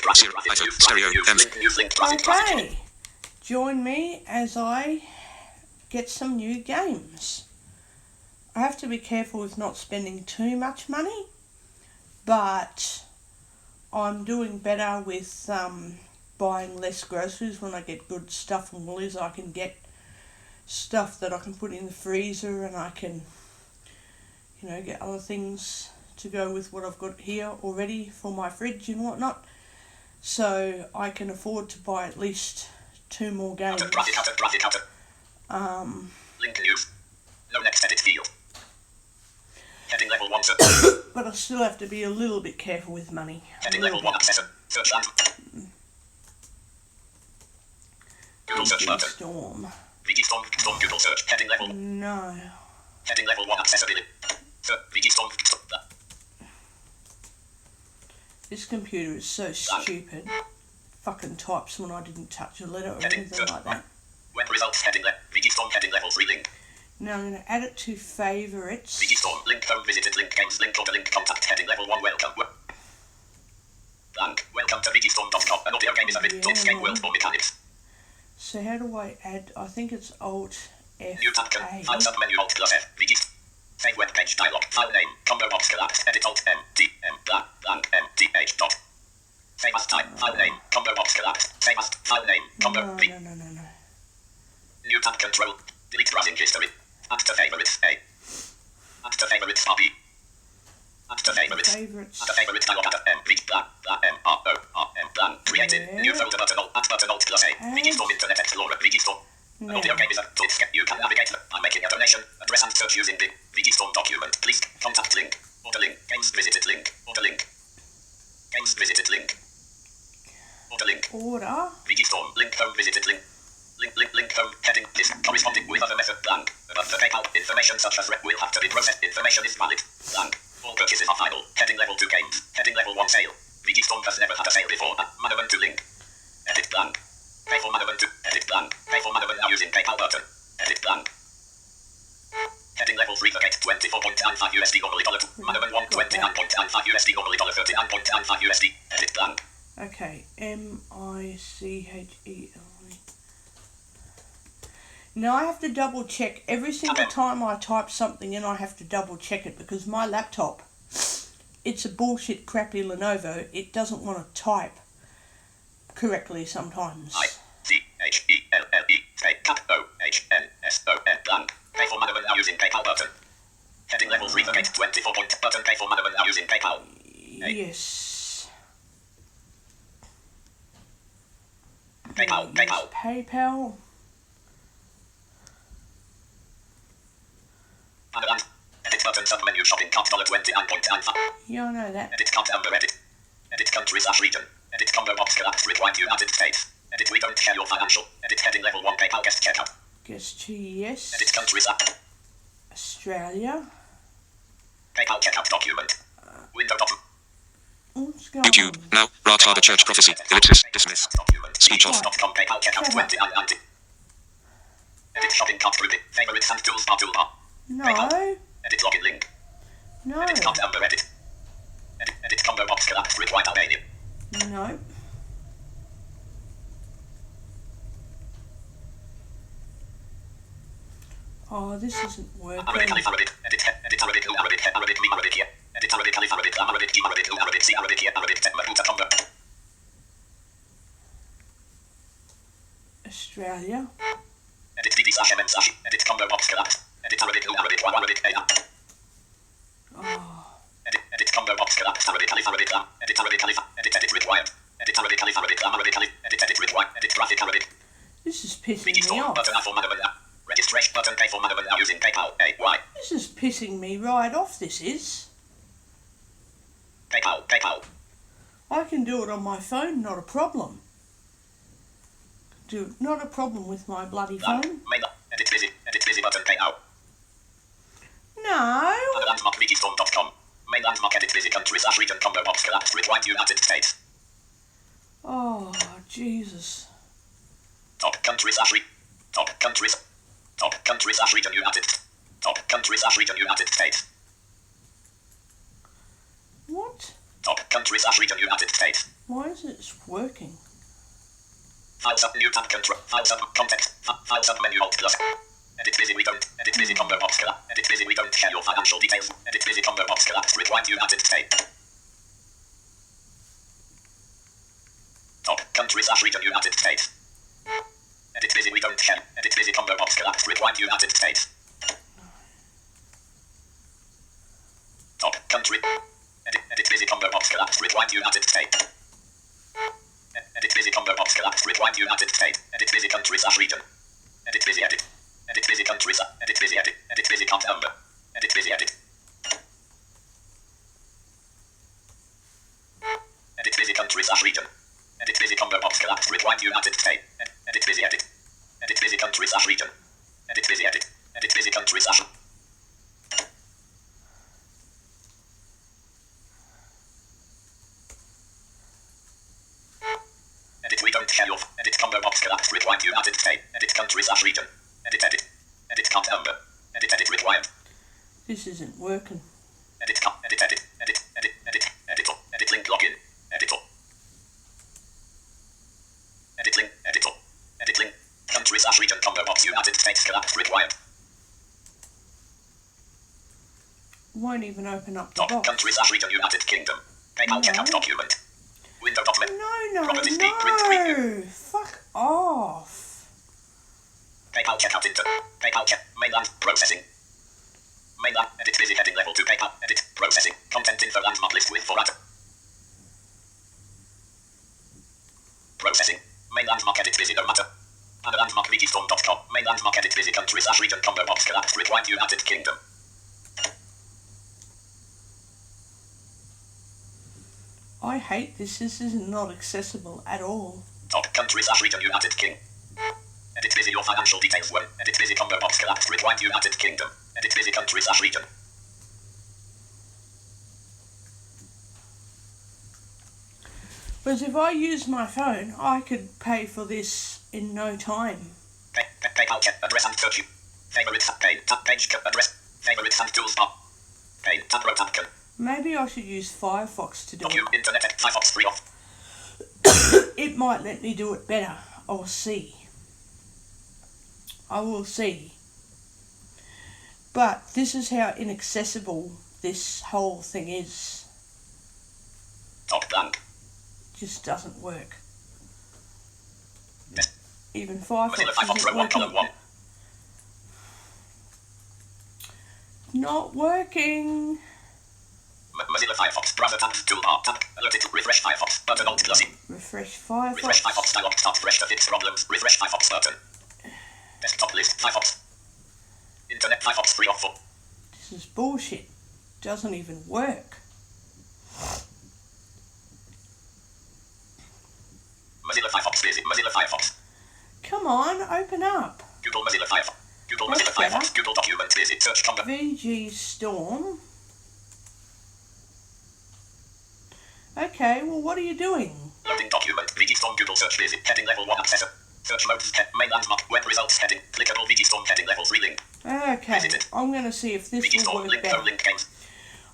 Okay, join me as I get some new games. I have to be careful with not spending too much money, but I'm doing better with buying less groceries. When I get good stuff from Woolies, I can get stuff that I can put in the freezer, and I can, get other things to go with what I've got here already for my fridge and whatnot. So I can afford to buy at least 2 more games. Link news. No next edit field. Heading level 1 search. But I still have to be a little bit careful with money. Heading level 1 accessor. Search and Google search button. Storm. VG Storm Google search. Heading level. No. Heading level 1 accessibility. VG Storm. This computer is so stupid. Fucking types when I didn't touch a letter or anything like that. Web results heading VG Storm heading level 3 link. Now I'm going to add it to favourites. VG Storm link home visited link games link order link contact heading level 1 welcome. Blank. Welcome to VGStorm.com. An audio game is a bit game world for mechanics. So how do I add? I think it's Alt F. New tab file sub menu Alt plus F. VG save web page dialog. File name combo box collapse. Edit Alt M D M blank M D H dot. Save as type. File name combo box collapse. Save as file name combo B. No. New tab control. Delete browsing history. Add to favorites A. Add to favorites R B. Add to favorites. Add to favorites dialog. Add M V blank M R O R M blank. Created new folder button Alt. Add button Alt plus A. VGStorm Internet Explorer VGStorm. No. Audio game is a you can navigate. I'm making a donation. Address and search using the VGStorm document. Please contact link. Order link. Games visited link. Order link. Games visited link. Order link. Order. VGStorm link home visited link. Link home heading list corresponding with other method blank. Above the PayPal information such as rep will have to be processed. Information is valid. Blank. All purchases are final. Heading level 2 games. Heading level 1 sale. VGStorm has never had a sale before. Manamon 2 link. Edit blank. Pay for Manamon 2. Edit blank. Pay for Manamon now using PayPal button. Edit blank. Heading level 3 locate $24.95 USD normally $2. Manamon 1 $29.95 USD normally $39.95 USD. Edit blank. Okay. MICHEL. Now I have to double check every single time I type something in. I have to double check it because my laptop, it's a bullshit crappy Lenovo. It doesn't want to type correctly sometimes. ICHELLE blank. Pay for Manamon now using PayPal button. Heading level 3 locate 24 point button. Pay for Manamon now using PayPal. Yes. PayPal. PayPal. Edit button sub menu shopping cart $29.95. Yeah, I know that. Edit cart number edit. Edit country / region. Edit combo box collapse required United States. Edit we don't share your financial. Edit heading level 1 PayPal guest checkout. Guest yes. Edit country / Australia. PayPal checkout document. Window bottom. What's going YouTube. on? Now. Ratard Church Prophecy. Ellipsis. Dismiss. Speech off. .com PayPal checkout $29.90. Edit shopping cart grouping. Favorites and toolbar toolbar. No. PayPal. Edit login link. No. Edit cart number edit. Edit combo box collapse required Albania. No. Oh, this isn't working. Arabic Arabic edit Arabic Arabic me Arabic here. Edit Arabic Arabic Arabic G Arabic Arabic C Arabic here Arabic Maruta combo. Australia. Edit BB/MM/ edit combo box collapse. Edit Arabic Arabic Arabic A. Oh. Edit combo box collapse Arabic Arabic edit Arabic edit required. Edit Arabic Arabic edit required. Edit graphic Arabic. This is pissing me off. Button for Manamon. Registration button pay for Manamon now using PayPal. AY. This is pissing me right off, this is. PayPal. I can do it on my phone, not a problem. Not a problem with my bloody phone. Edit busy button pay now. No. Landmark VGStorm.com. Main landmark edit busy country / region combo box collapse required United States. Oh, Jesus. Top country / region United. Top country / region United States. What? Top country / region United States. Why is it working? Files up, new tab control. Files up, context. Files up, menu, alt plus. Edit busy, we don't. Edit busy, combo box collapse. Edit busy, we don't share your financial details. Edit busy, combo box collapse. Rewind United States. Top country / region United States. Edit busy, we don't share. Edit busy, combo box collapse. Rewind United States. Top country. Edit busy, combo box collapse. Rewind United States. Edit busy, combo box collapse. Rewind United States. Edit busy, country / region. Edit busy, edit. Edit busy, country / edit busy, edit. Edit busy, count number. Edit busy, edit. Edit busy, country / region. Edit busy, combo box collapse. Rewind United States. Edit busy, edit. Edit busy, country / region. Edit busy, edit. Edit busy, country / Edit, we don't share your. Edit, combo box collapse. Rewind United States. Edit, country / region. Edit, edit. Edit, count number. Edit, edit, rewind. This isn't working. Edit, edit, edit, edit, edit, edit, editor, edit link login, editor. Edit link, editor, edit link, country / region combo box United States collapse required. Won't even open up the Top box. country / region United Kingdom. PayPal checkout document. Window document. No, Properties deep print preview. fuck off. PayPal checkout into. PayPal check. Mainland processing. Mainland edit busy heading level 2 PayPal edit processing content info landmark list with 4 item. Processing mainland mark edit busy no matter. And landmark VGStorm.com mainland mark edit busy country / region combo box collapse rewind United Kingdom. I hate this. This is not accessible at all. Top country / region United King. Edit busy your financial details 1. Edit busy combo box collapse rewind United Kingdom. Edit busy country / region. Whereas if I use my phone, I could pay for this in no time. PayPal check address and search you. Favorites tab page tab page address. Favorites and tools bar. Page tab row tab can. Maybe I should use Firefox to do it. Internet Firefox free off. It might let me do it better. I'll see. I will see. But this is how inaccessible this whole thing is. Top blank. Just doesn't work. Yes. Even Firefox Mozilla Firefox isn't row 1 column working. 1. Not working. Mozilla Firefox browser tab toolbar tab alerted refresh Firefox button alt plus E. Refresh Firefox. Refresh Firefox dialog start fresh to fix problems. Refresh Firefox button. Desktop list Firefox. Internet Firefox free off 4. This is bullshit. Doesn't even work. Mozilla Firefox busy. Mozilla Firefox. Come on, open up. Google Mozilla Firefox. Google That's Mozilla better. Firefox. Google document visit search combo. VG Storm. Okay, well, what are you doing? Loading document. VGStorm Google search visit heading level 1 accessor. Search mode mainland map web results heading. Clickable VGStorm heading level 3 link. Okay, Visited. I'm going to see if this will VGStorm work link better. link games.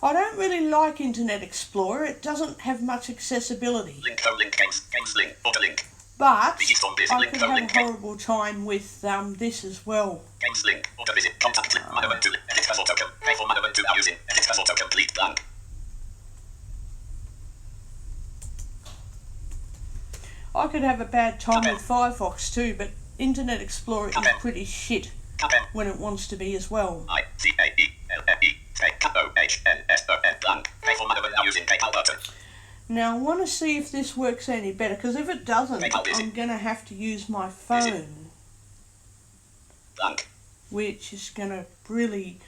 I don't really like Internet Explorer. It doesn't have much accessibility. Link link games link order link. But VGStorm busy I link could have link a horrible time with this as well. games link order visit contact link Manamon 2 edit as auto pay for Manamon 2 now using edit as auto complete blank. I could have a bad time with Firefox too, but Internet Explorer is pretty shit when it wants to be as well. ICAELFE KOHNSON blank. Pay for Manamon now using PayPal button. Now I want to see if this works any better, because if it doesn't, PayPal busy. I'm going to have to use my phone, Blank. which is going to really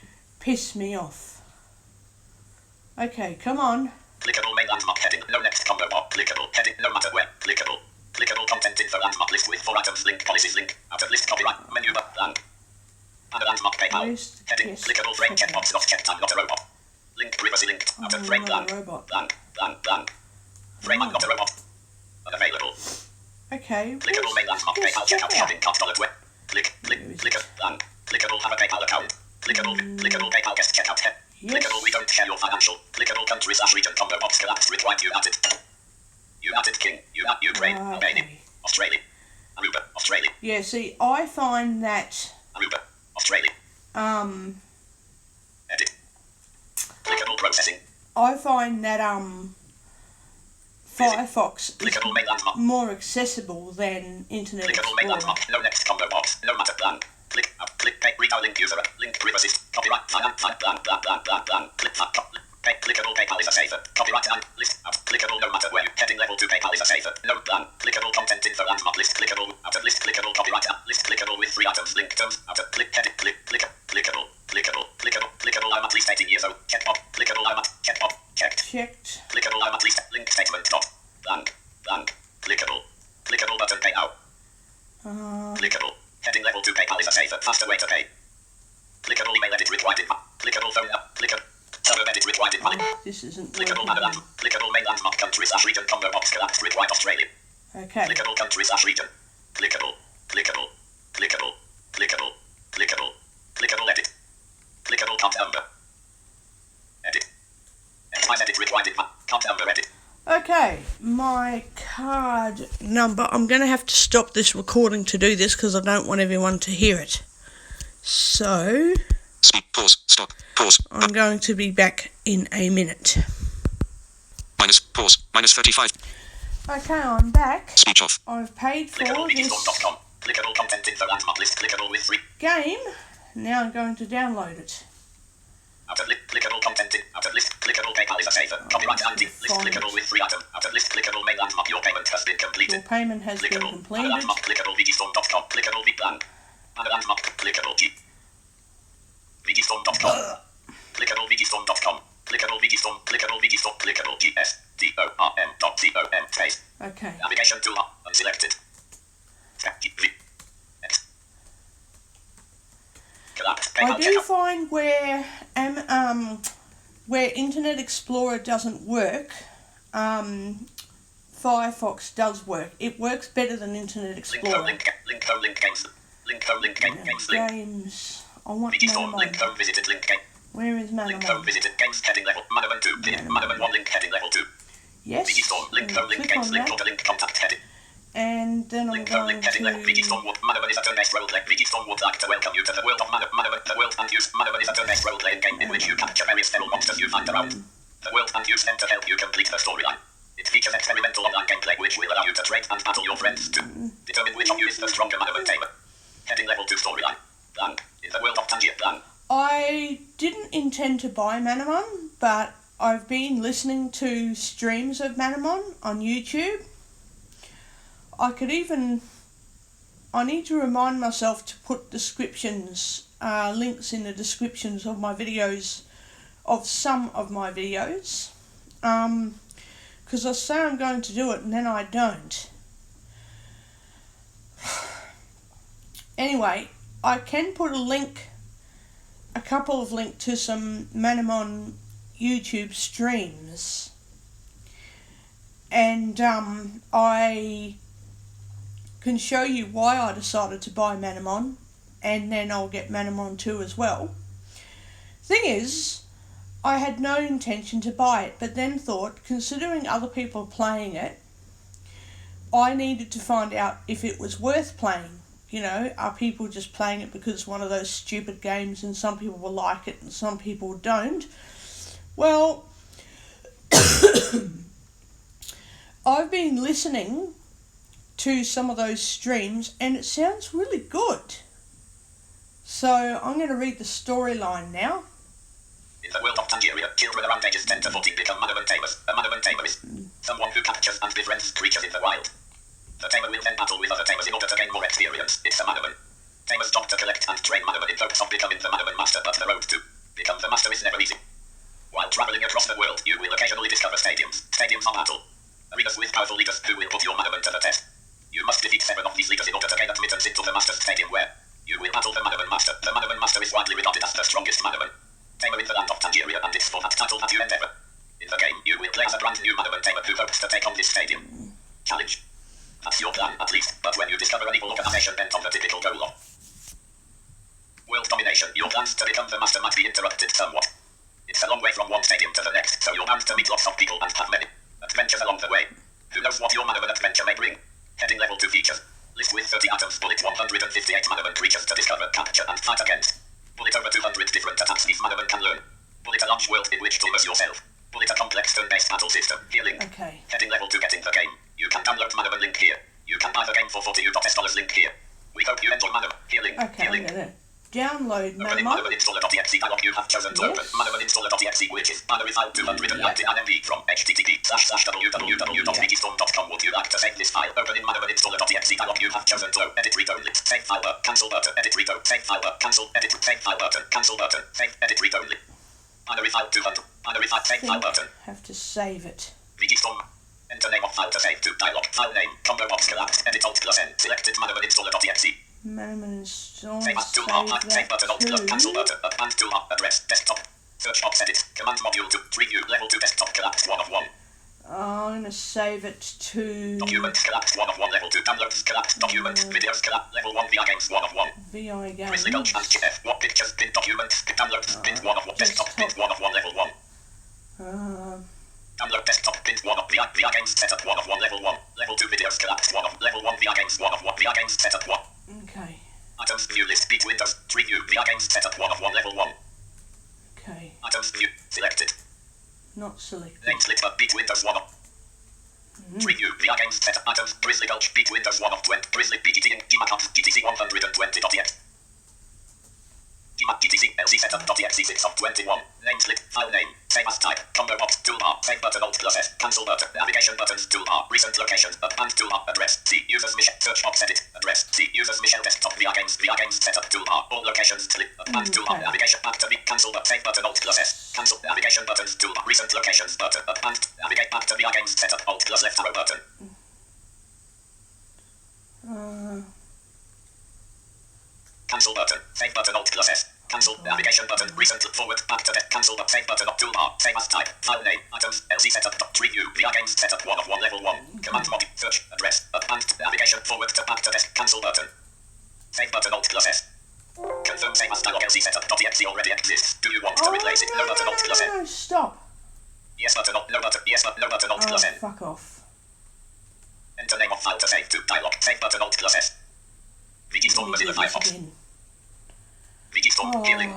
piss me off. Okay, come on. Clickable main landmark heading. No next combo bar. Clickable heading. No matter where. Clickable. Clickable content info landmark list with 4 items. Link policies link. Out of list copyright. Menu bar. Blank. And a landmark PayPal. List, Heading. yes, Clickable frame okay. checkbox. Not checked. I'm not a robot. Link privacy link. Out of I'm frame not a blank. robot. Blank. Blank. Blank. Frame I'm not a robot. Unavailable. Okay. Clickable main landmark PayPal checkout shopping cart dollar web. Click. Click. Blank. Clickable have a PayPal account. Clickable PayPal guest checkout head. Yes. Clickable we don't share your financial. Clickable country / region combo box collapse required United. United Kingdom, Ukraine, Albania, Okay. Australia, Aruba, Australia, Yeah, see, I find that Aruba, Australia. Edit. Clickable processing. I find that Firefox is Clickable mainland map. more accessible than Internet Clickable mainland Explorer. map. No next combo box. No matter plan. Click up. Click pay. Read link user. Link resist. Copyright. Plan. Click pay. Clickable PayPal is a safer. Copyright and list up. Clickable no matter where. Heading level 2 PayPal is a safer. No plan. Clickable content info and map list. Clickable out of list. Clickable copyright list. Clickable with 3 items. Link terms out of click. Heading clickable. I'm at least 18 years old. Check box. Clickable. I'm at check box. Checked. Clickable. I'm at least link statement dot. Blank. Clickable button pay now. Clickable. Heading level 2 PayPal is a safer, faster way to pay. Clickable email edit required in clickable phone app. Suburb edit required in This isn't clickable working. mainland. Clickable mainland map country / region combo box collapsed required Australia. Okay. Clickable country / region. Clickable edit. Clickable count number. Edit. Exercise edit required in count number edit. Okay, my card number. I'm going to have to stop this recording to do this because I don't want everyone to hear it. So, Speak. Pause. Stop. Pause. I'm going to be back in a minute. Minus. Pause. Minus 35. Okay, I'm back. Speech off. I've paid for Clickable this VGStorm.com. Clickable content info and map list. Clickable with 3. game. Now I'm going to download it. Out of list. Clickable content in. Out of list. Clickable PayPal is a safer. Copyright and list. Clickable with 3 items. Out of list. Clickable mainland map. Your payment has been Your completed. payment has been Clickable. completed. Mainland map. Clickable VGStorm.com. Clickable VPlan. Mainland map. Clickable G. VGStorm.com. Clickable VGStorm.com. Clickable VGStorm. Clickable VGStorm. Clickable GSTORM.com. Space. Okay. Navigation tool. Unselected. I do find where Internet Explorer doesn't work, Firefox does work. It works better than Internet Explorer. Link games. Games. I want VGStorm. Link Manamon. home visited. Link game. Where is Link home Manamon? visited. Games heading level. Manamon 2. Manamon 1 link heading level 2. Yes. VGStorm. Link home link Click games. on Link that. order link contact heading. And then I'm Link home going link heading level. VGStorm to... would. Manamon is a turn-based role play. VGStorm would like to welcome you to the world of Manamon. The world and use. Manamon is a turn-based role playing game in which you capture various feral monsters you find around. The world and use them to help you complete the storyline. It features experimental online gameplay which will allow you to trade and battle your friends to determine which of you is the stronger Manamon tamer. Heading level 2 storyline. Plan. In the world of Tangier Plan. I didn't intend to buy Manamon, but I've been listening to streams of Manamon on YouTube. I need to remind myself to put descriptions, links in the descriptions of my videos, of some of my videos. Because I say I'm going to do it and then I don't. Anyway, I can put a couple of links to some Manamon YouTube streams. And I can show you why I decided to buy Manamon, and then I'll get Manamon 2 as well. Thing is, I had no intention to buy it, but then thought, considering other people playing it, I needed to find out if it was worth playing. You know, are people just playing it because it's one of those stupid games and some people will like it and some people don't? Well, I've been listening to some of those streams and it sounds really good. So I'm going to read the storyline now. In the world of Tangier, children around ages 10 to 14 become Manamon tamers. A Manamon tamer is someone who captures and befriends creatures in the wild. The tamer will then battle with other tamers in order to gain more experience. It's a Manamon tamer's job to collect and train Manamon in hopes of becoming the Manamon master, but the road to become the master is never easy. While traveling across the world, you will occasionally discover stadiums of battle. Arenas with powerful leaders who will put your Manamon to the test. You must defeat 7 of these leaders in order to gain admittance into the master's stadium where you will battle the Manamon master. The Manamon master is widely regarded as the strongest Manamon tamer in the land of Tangier, and it's for that title that you endeavor. In the game, you will play as a brand new Manamon tamer who hopes to take on this stadium challenge. That's your plan, at least, but when you discover an evil organization bent on the typical goal of world domination, your plans to become the master might be interrupted somewhat. It's a long way from one stadium to the next, so you're bound to meet lots of people and have many adventures along the way. Who knows what your Manamon adventure may bring? Heading level 2 features. List with 30 items. Bullet 158 Manamon creatures to discover, capture, and fight against. Bullet over 200 different attacks each Manamon can learn. Bullet a large world in which to immerse yourself. Bullet a complex turn-based battle system. Healing. Okay. Heading level 2 getting the game. You can download Manamon link here. You can buy the game for $40 link here. We hope you enjoy Manamon. Healing. Okay, Healing. I'm gonna download Opening Manamon. Manamon installer.exe dialog you have chosen to open. Manamon installer.exe which is binary file 299 MB from http://www.wikistorm.com. Would you like to save this file? Opening Manamon installer.exe dialog you have chosen to open. Edit read only. Save file work. Cancel button. Edit read only. Save file work. Cancel. Edit. Save file button. Cancel button. Save. Edit read only. Binary file 200. Binary file. Save file button. Have to save it. Wikistorm. Enter name of file to save to dialog. File name. Combo box collapsed. Edit alt plus N. Selected Manamon installer.exe. Manamon install. Save as toolbar, save button, alt plus, cancel button, advanced toolbar, address, desktop, search box edit, command module to preview, level 2 desktop collapsed 1 of 1. I'm gonna save it to Documents collapsed 1 of 1, level 2 downloads collapsed, documents, videos collapsed, level 1 VI games 1 of 1. VI games. Grizzly Gulch and F, what pictures, pin documents, pin downloads, pin 1 of 1, desktop, pin 1 of 1, level 1. Download desktop, pin 1 of VI games setup 1 of 1, level 1. Level 2 videos collapsed 1 of level 1 VI games 1 of 1, VI games setup 1. Okay. Items view list, beat Windows, preview, VI games setup 1 of 1, level 1. Okay. Items view, selected. Not selected. Names list, beat Windows 1 of. Preview, VI games setup items, Grizzly Gulch, beat Windows 1 of 20, Grizzly BGT and GMAC GTC 120.exe. GMAC GTC LC setup.exe 6 of 21. Names list, file name, same as type, combo box, toolbar, save button, alt plus S, cancel button, navigation buttons, toolbar, recent locations, advanced toolbar, address, C, users Michelle, search box edit, address, C, users Michelle desktop, VI games setup, toolbar, all locations, click, advanced toolbar, navigation, back to me, cancel button, save button, alt plus S, cancel, navigation buttons, toolbar, recent locations, button, advanced, navigate back to VI games setup, alt plus left arrow button. Cancel button, save button, alt plus S. Cancel, navigation button, recent, forward, back to the cancel, save button, toolbar, save as type, file name, items, LC setup, preview, VI games setup 1 of 1, level 1, command mod, search, address, advanced, navigation, forward to back to desk, cancel button, save button, alt plus S. Confirm save as dialog LC setup.exe already exists. Do you want to replace it? No button, alt plus N. No, stop. Yes button, no button, yes button, no button, alt plus N. Fuck off. Enter name of file to save to dialog, save button, alt plus S. Wikistorm Mozilla Firefox. Wikistorm, healing.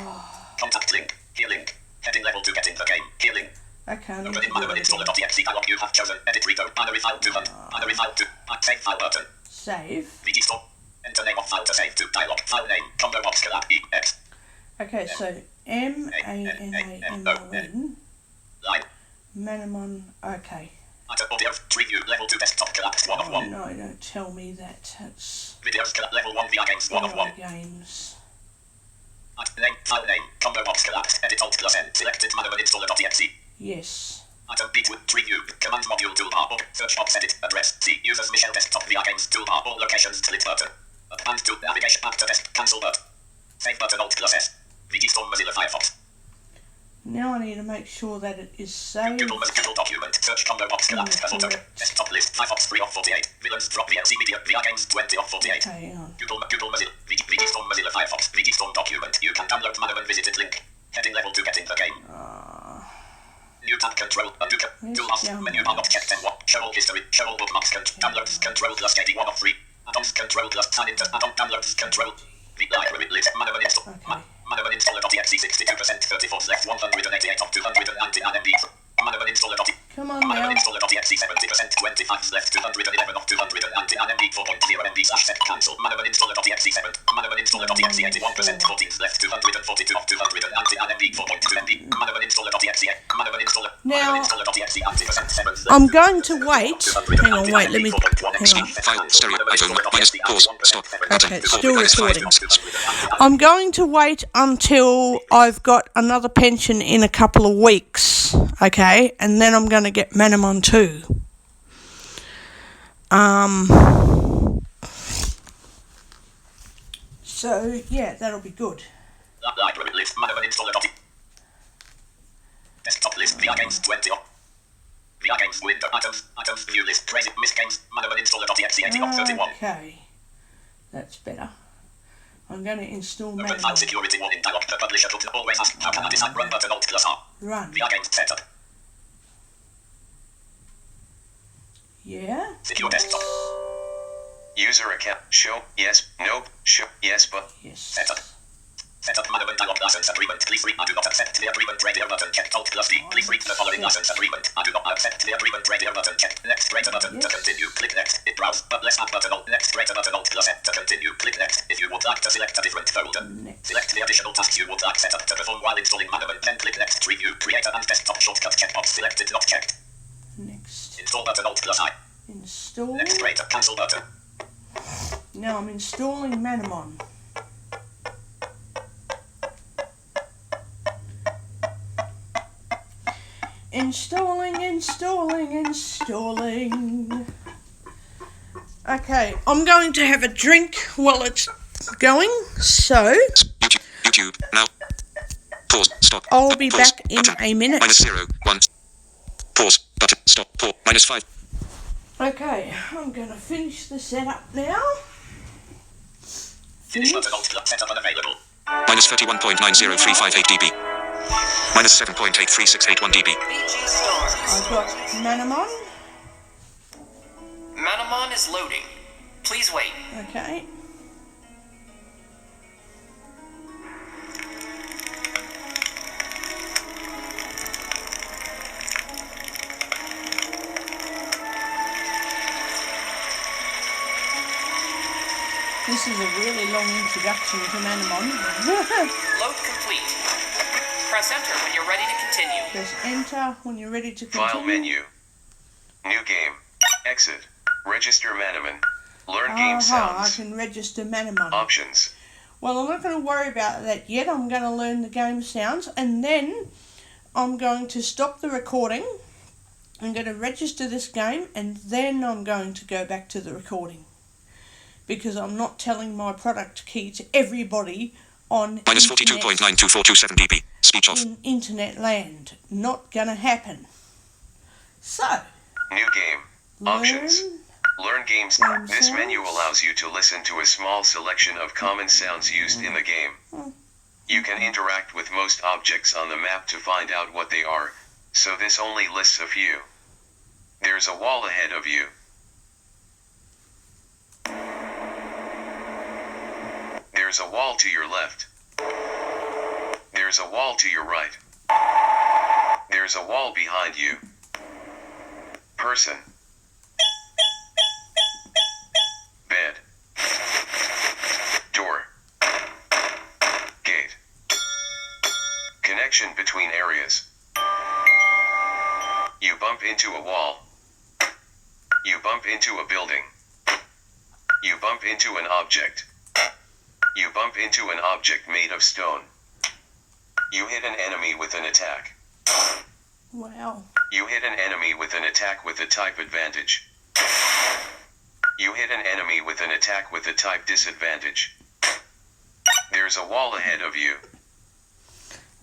Contact link, healing. Heading level 2 get in the game, healing. Okay, I need Open to in do Manamon it again. installer.exe dialog you have chosen. Edit reader, binary file 200, binary file 2, save file button. Save. Wikistorm. Enter name of file to save to dialog, file name, combo box collab EX. Okay, so Manamon. Line. Manamon. Okay. Item audio, preview, level 2 desktop collapse 1 of 1. No, don't tell me that. It's Videos collapse, level 1 VI games 1 of 1. games. Name, file name, combo box collapse, edit alt plus N, selected Manamon installer.exe. Yes. Item beat with preview, command module toolbar, book, search box edit, address, C, users Michelle desktop VI games toolbar, all locations, split button. Advanced to navigation back to desk, cancel button. Save button, alt plus S. Wikistorm Mozilla Firefox. Now I need to make sure that it is saved. Google document, search combo box collapse, photo, desktop list, Firefox 3 of 48, villains drop VLC media, VI games 20 of 48. Okay, hang on. Google Mozilla, Wikistorm Mozilla Firefox, Wikistorm document, you can download Manamon visited link. Heading level 2 get in the game. New tab control, undo, tool off, menu bar not checked, show all history, show all bookmarks, downloads, control plus 81 of 3, add-ons, control plus, sign into, add-on, downloads, control, library list, Manamon install, Manamon installer.exe 62%, 34 left, 188 of 299 MB, Manamon installer.exe. Come on Manamon now. installer.exe 70%, 25 left, 211 of 299 MB, 4.0 MB /set cancel. Manamon installer.exe 7. Manamon installer.exe 81%, 14 left, 242 of 299 MB, 4.2 MB. Manamon installer.exe. Manamon installer. Now, Manamon installer.exe 90%, 7. I'm going to wait. Hang on, wait, let me. Hang Speed, on. file, stereo, iPhone, minus, pause, stop, button, Okay, 4, still minus 5 recording. months. I'm going to wait until I've got another pension in a couple of weeks, okay? And then I'm going to get Manamon too. So, yeah, that'll be good. Library list. Manamon installer.exe. Desktop list. VI games 20 of. VI games window items. Items view list. Crazy miss games. Manamon installer.exe 80 of 31. Okay, that's better. I'm going to install Open file Manamon. security warning dialog. The publisher should always ask how can I decide run button alt plus R. Run. VI games setup. Yeah. Secure desktop. User account. Show. Yes. No. Show. Yes, but. Yes. Setup. Setup Manamon dialog license agreement. Please read. I do not accept the agreement. Radio button. Check. Alt plus D. Please read the following license agreement. I do not accept the agreement. Radio button. Check. Next. Greater button. Yes. To continue. Click next. It browse. But less add button. Alt. Next. Greater button. Alt plus F. To continue. Click next. If you would like to select a different folder. Next. Select the additional tasks you would like set up to perform while installing Manamon. Then click next. Review. Creator and desktop shortcut checkbox selected. Not checked. Next. Install button. Alt plus I. Install. Next. Greater. Cancel button. Now I'm installing Manamon. Installing. Okay, I'm going to have a drink while it's going, so YouTube. Now. Pause. Stop. I'll be Pause. back in Button. a minute. -0. 1. Pause. Button. Stop. Pause. -5. Okay, I'm going to finish the setup now. Finish button. Alt plus setup unavailable. -31.90358 dB. -7.8368 dB. I've got Manamon. Manamon is loading. Please wait. Okay. This is a really long introduction to Manamon. Load complete. Press enter when you're ready to continue. Press enter when you're ready to continue. File menu. New game. Exit. Register Manamon. Learn game I sounds. can register Manamon. Options. Well, I'm not going to worry about that yet. I'm going to learn the game sounds and then I'm going to stop the recording. I'm going to register this game and then I'm going to go back to the recording. Because I'm not telling my product key to everybody on -42.9247 dB. Speech off. in internet land. Not going to happen. So, New game. Options. Learn games. Game This menu sounds. allows you to listen to a small selection of common sounds used in the game. You can interact with most objects on the map to find out what they are, so this only lists a few. There's a wall ahead of you. There's a wall to your left. There's a wall to your right. There's a wall behind you. Person. Bed. Door. Gate. Connection between areas. You bump into a wall. You bump into a building. You bump into an object. You bump into an object made of stone. You hit an enemy with an attack. wow. You hit an enemy with an attack with a type advantage. You hit an enemy with an attack with a type disadvantage. There's a wall ahead of you.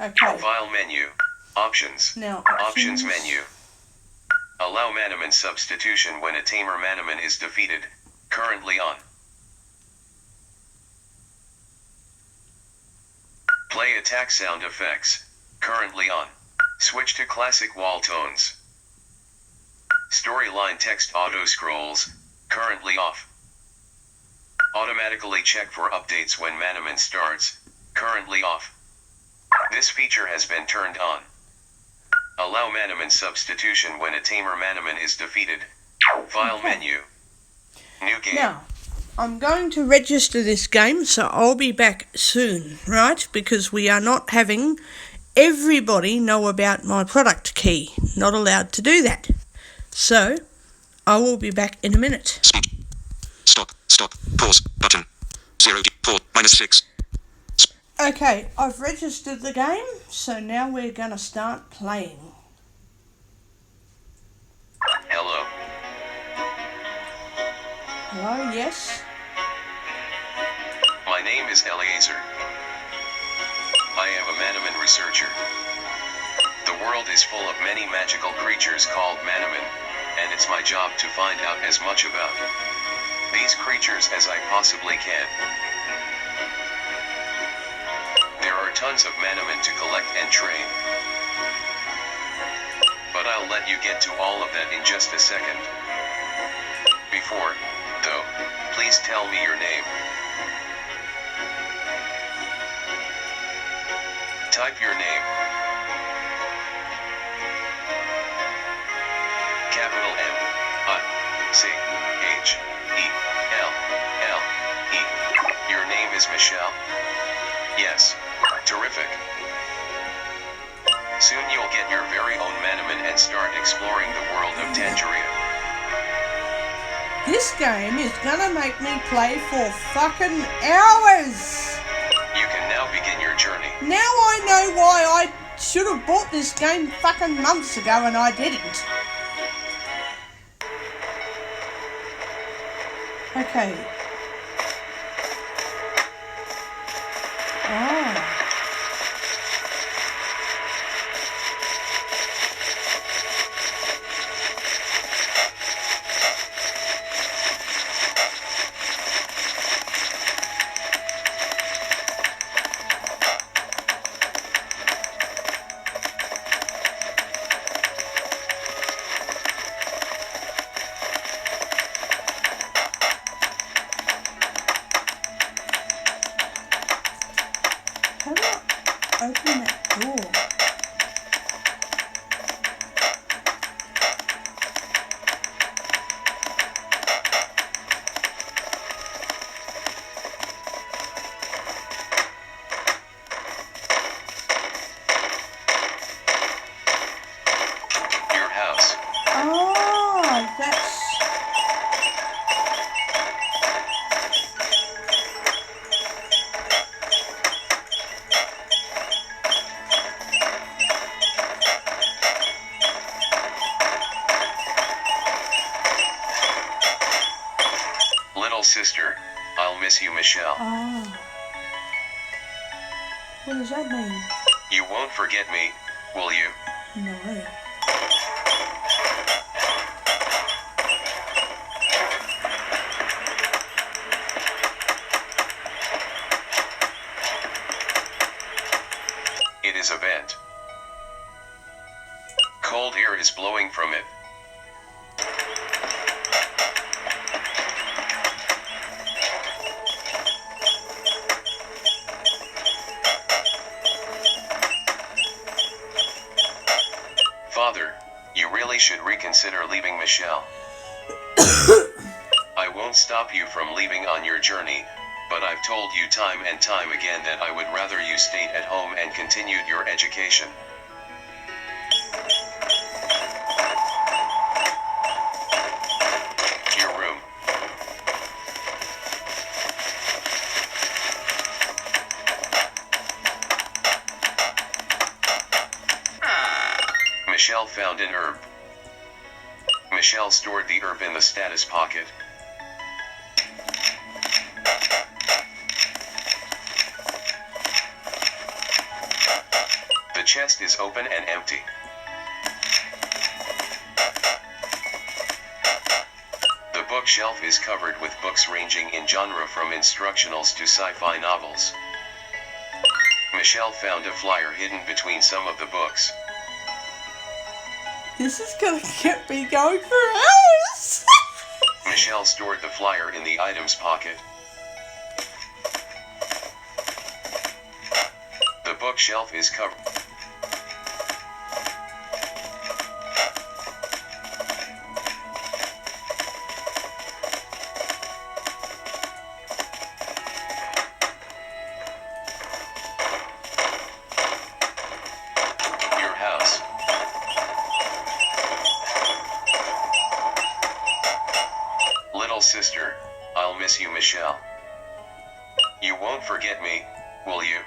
Okay. File menu. Options. Now, Options menu. Allow Manamon substitution when a tamer Manamon is defeated. Currently on. Play attack sound effects. Currently on. Switch to classic wall tones. Storyline text auto scrolls. Currently off. Automatically check for updates when Manamon starts. Currently off. This feature has been turned on. Allow Manamon substitution when a tamer Manamon is defeated. File Okay. menu. New game. Now, I'm going to register this game, so I'll be back soon, right? Because we are not having everybody know about my product key. Not allowed to do that. So, I will be back in a minute. Speech. Stop. Pause. Button. 0 D. Pause. -6. Okay, I've registered the game, so now we're going to start playing. Hello. Hello, yes? My name is Eliezer. I am a Manamon researcher. The world is full of many magical creatures called Manamon, and it's my job to find out as much about these creatures as I possibly can. There are tons of Manamon to collect and train. But I'll let you get to all of that in just a second. Before, though, please tell me your name. Type your name. Capital M I C H E L L E. Your name is Michelle? Yes. Terrific. Soon you'll get your very own Manamon and start exploring the world of Tangeria. This game is gonna make me play for fucking hours. You can now begin your journey. Now I know why I should have bought this game fucking months ago and I didn't. Okay. Oh. How do I open that door? Your house. Oh, that's... Little sister, I'll miss you, Michelle. Oh. What does that mean? You won't forget me, will you? No. It is a vent. Cold air is blowing from it. Father, you really should reconsider leaving Michelle. I won't stop you from leaving on your journey, but I've told you time and time again that I would rather you stayed at home and continued your education. Your room. Michelle found an herb. Michelle stored the herb in the status pocket. The chest is open and empty. The bookshelf is covered with books ranging in genre from instructionals to sci-fi novels. Michelle found a flyer hidden between some of the books. This is gonna get me going for hours. Michelle stored the flyer in the items pocket. The bookshelf is covered. Your house. Little sister, I'll miss you, Michelle. You won't forget me, will you?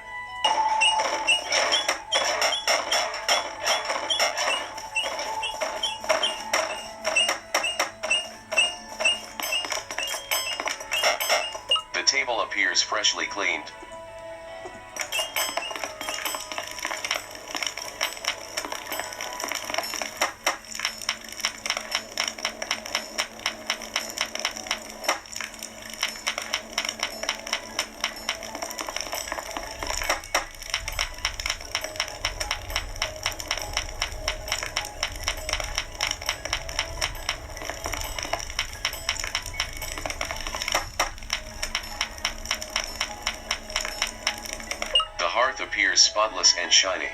The table appears freshly cleaned. earth appears spotless and shiny.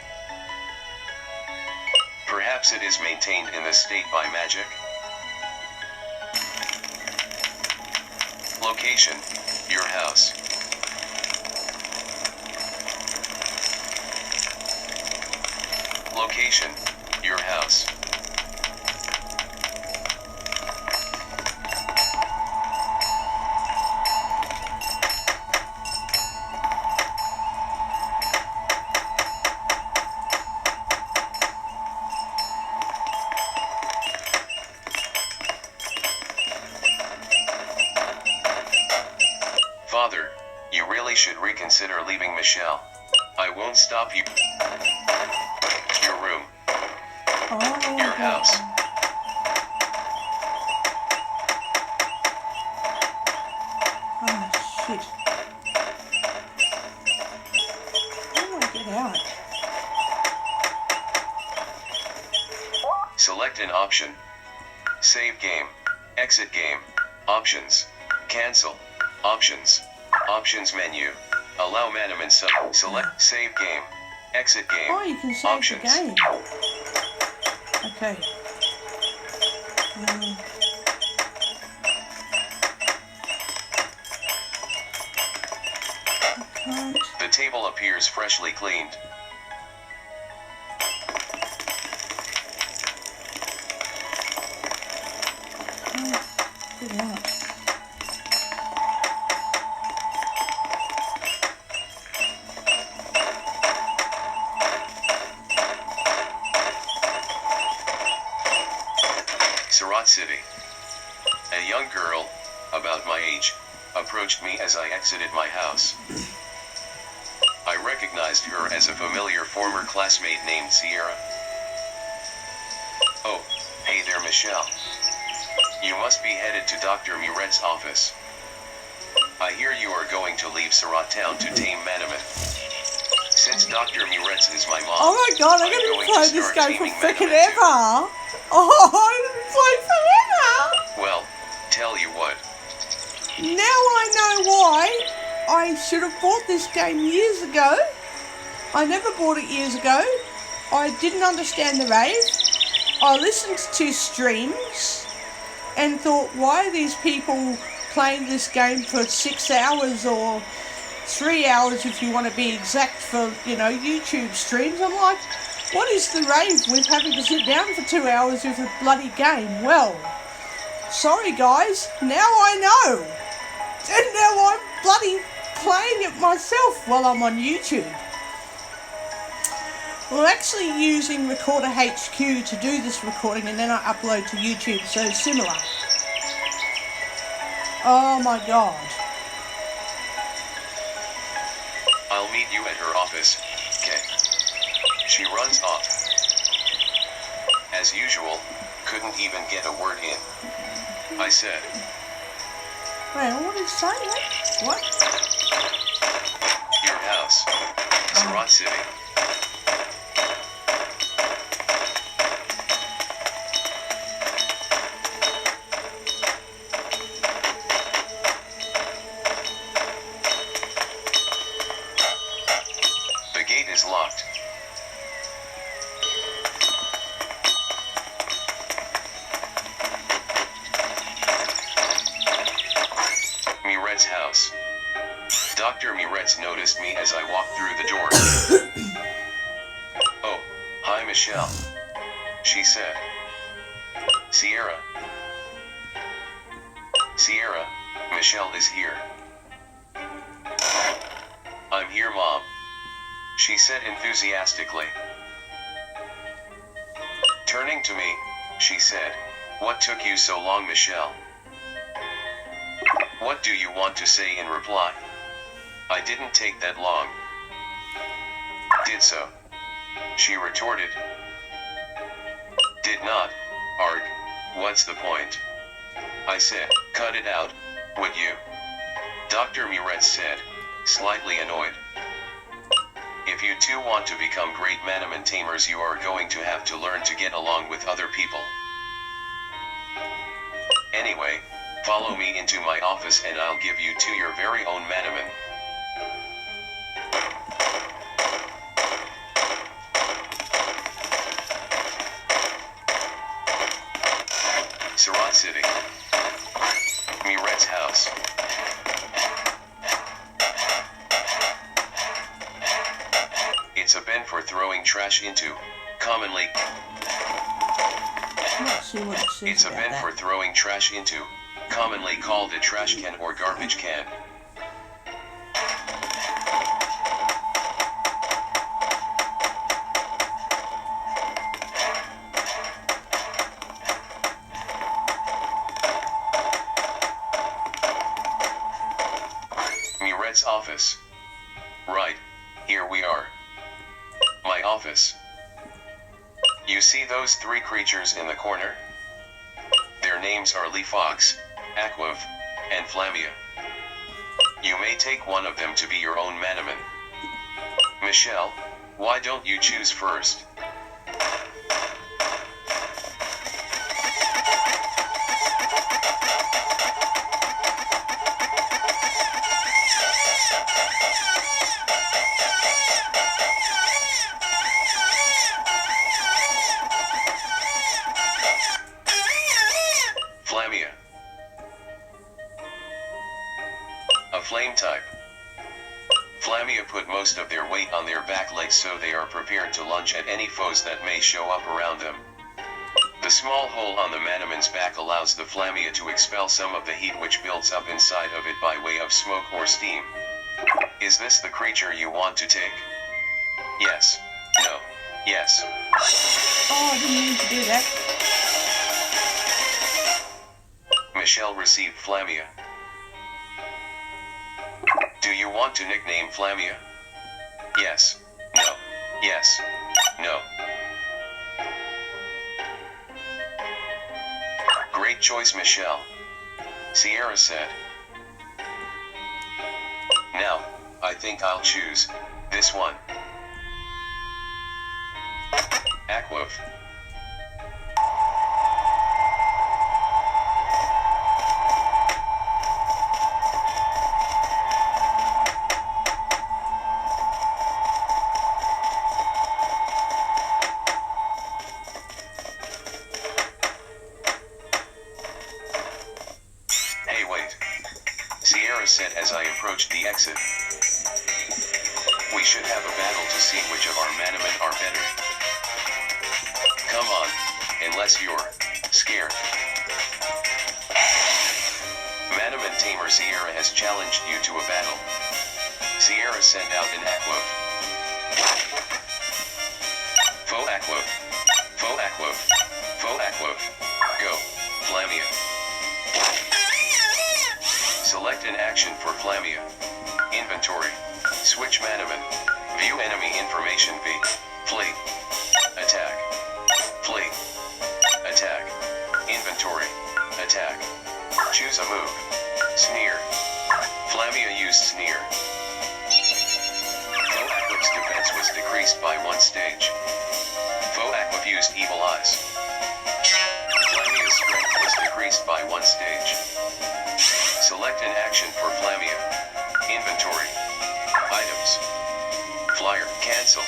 Perhaps it is maintained in this state by magic? Location, your house. Location, your house. Father, you really should reconsider leaving Michelle. I won't stop you. Your room. Oh, Your house. Oh, shit. How do I get out? Select an option. Save game. Exit game. Options. Cancel. Options. Options menu. Allow Manamon sub. Select save game. Exit game. Oh, you can save Options. the game. Okay. I can't. The table appears freshly cleaned. Get out. Surat City. A young girl, about my age, approached me as I exited my house. I recognized her as a familiar former classmate named Sierra. Oh, hey there Michelle. You must be headed to Dr. Muret's office. I hear you are going to leave Surat town to tame Manamon. Since Dr. Muret's is my mom, Oh my god, I'm gonna be playing this game for frickin' ever! Oh, I'm gonna be playing forever! Well, tell you what. Now I know why I should have bought this game years ago. I never bought it years ago. I didn't understand the rave. I listened to streams and thought, why are these people playing this game for 6 hours or 3 hours if you want to be exact for, you know, YouTube streams? I'm like, what is the rave with having to sit down for 2 hours with a bloody game? Well, sorry guys, now I know. And now I'm bloody playing it myself while I'm on YouTube. We're actually using Recorder HQ to do this recording and then I upload to YouTube, so similar. Oh my god. I'll meet you at her office, okay? She runs off. As usual, couldn't even get a word in. I said, Wait, what did he say? What? your house, Surat City. The gate is locked. Muret's house. Dr. Muretz noticed me as I walked through the door. Oh, hi Michelle. She said. Sierra. Sierra, Michelle is here. I'm here, Mom. She said enthusiastically. Turning to me, she said, what took you so long, Michelle? What do you want to say in reply? I didn't take that long. Did so. She retorted. Did not, Arg. What's the point? I said, cut it out, would you? Dr. Muretz said, slightly annoyed. If you two want to become great Manamon tamers, you are going to have to learn to get along with other people. Anyway, follow me into my office and I'll give you two your very own Manamon. city. Miret's house. It's a bin for throwing trash into. Commonly, Let's see what it says it's a about bin that. for throwing trash into. Commonly called a trash can or garbage can. Miret's office. Right, here we are. My office. You see those three creatures in the corner? Their names are Lee Fox, Aquav, and Flamia. You may take one of them to be your own Manamon. Michelle, why don't you choose first? Flamia. A flame type. Flamia put most of their weight on their back legs so they are prepared to lunge at any foes that may show up around them. The small hole on the Manamon's back allows the Flamia to expel some of the heat which builds up inside of it by way of smoke or steam. Is this the creature you want to take? Yes. No. Yes. Oh, I didn't mean to do that. Michelle received Flamia. Do you want to nickname Flamia? Yes. No. Yes. No. Great choice, Michelle. Sierra said. Now, I think I'll choose this one. Aquav. Hey, wait. Sierra said as I approached the exit. We should have a battle to see which of our Manamon are better. Come on, unless you're scared. Manamon Tamer Sierra has challenged you to a battle. Sierra sent out an Aquav. Faux Aquav. Faux Aquav. Faux Aquav. Go, Flamia. Select an action for Flamia. Inventory. Switch Manamon. View enemy information V. Flee. Attack. Flee. Attack. Inventory. Attack. Choose a move. Sneer. Flamia used Sneer. Faux Aquav's defense was decreased by 1 stage. Faux Aquav used Evil Eyes. Flamia's strength was decreased by 1 stage. Select an action for Flamia. Inventory. Items. Flyer. Cancel.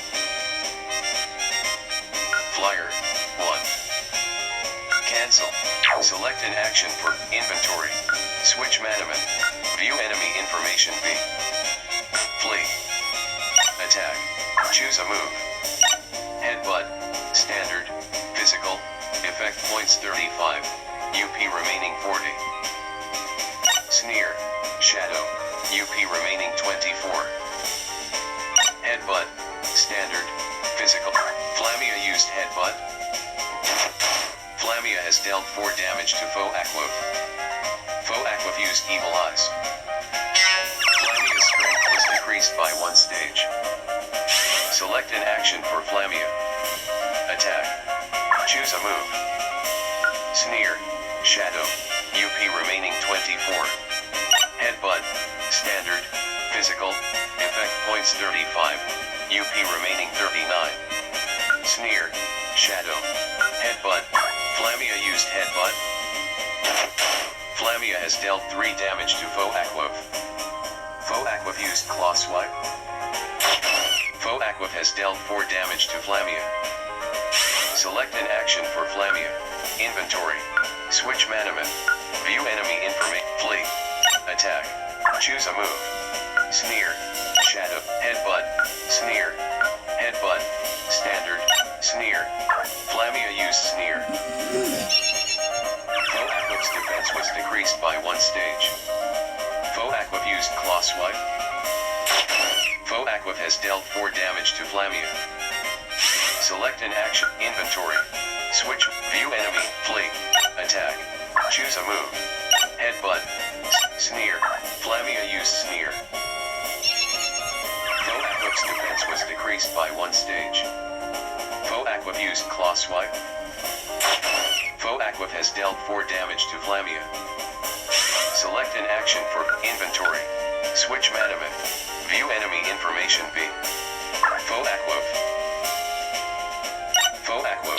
Flyer. 1. Cancel. Select an action for inventory. Switch Manamon. View enemy information V. Flee. Attack. Choose a move. Headbutt. Standard. Physical. Effect points 35. UP remaining 40. Sneer. Shadow. UP remaining 24. Headbutt. Standard. Physical. Flamia used Headbutt. Flamia has dealt 4 damage to Faux Aquav. Faux Aquav used Evil Eyes. Flamia's strength was decreased by 1 stage. Select an action for Flamia. Attack. Choose a move. Sneer. Shadow. UP remaining 24. Headbutt. Standard. Physical. Effect points 35. UP remaining 39. Sneer. Shadow. Headbutt. Flamia used Headbutt. Flamia has dealt 3 damage to Faux Aquav. Faux Aquav used Claw Swipe. Faux Aquav has dealt 4 damage to Flamia. Select an action for Flamia. Inventory. Switch Manamon. View enemy information. Flee. Attack. Choose a move. Sneer. Shadow. Headbutt. Sneer. Headbutt. Standard. Sneer. Flamia used Sneer. Foe Aqua's defense was decreased by 1 stage. Foe Aqua used Claw Swipe. Foe Aqua has dealt 4 damage to Flamia. Select an action. Inventory. Switch. View enemy. Flee. Attack. Choose a move. Headbutt. Sneer. Flamia used Sneer. Foe Aqua's defense was decreased by 1 stage. Foe Aqua used Claw Swipe. Foe Aqua has dealt 4 damage to Flamia. Select an action for inventory. Switch Manamon. View enemy information V. Foe Aqua. Foe Aqua.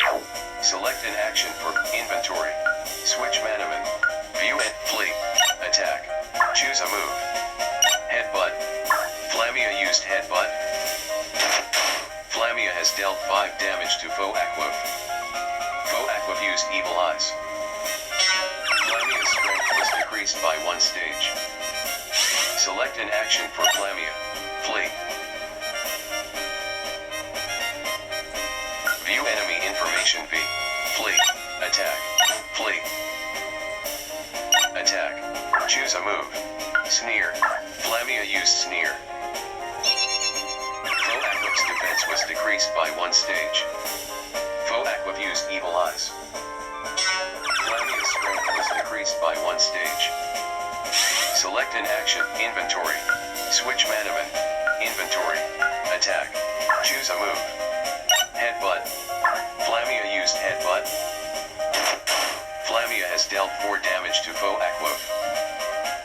Select an action for inventory. Switch Manamon. View and flee. Attack. Choose a move. Headbutt. Flamia used Headbutt. Flamia has dealt 5 damage to Foe Aqua. Foe Aqua used Evil Eyes. Flamia's strength was decreased by 1 stage. Select an action for Flamia. Flee. View enemy information V. Flee. Attack. Flee. Attack. Choose a move. Sneer. Flamia used Sneer. Foe Aqua's defense was decreased by 1 stage. Foe Aqua used Evil Eyes. Flamia's strength was decreased by 1 stage. Select an action. Inventory. Switch Manamon. Inventory. Attack. Choose a move. Headbutt. Flamia used Headbutt. Flamia has dealt 4 damage to Foe Aqua.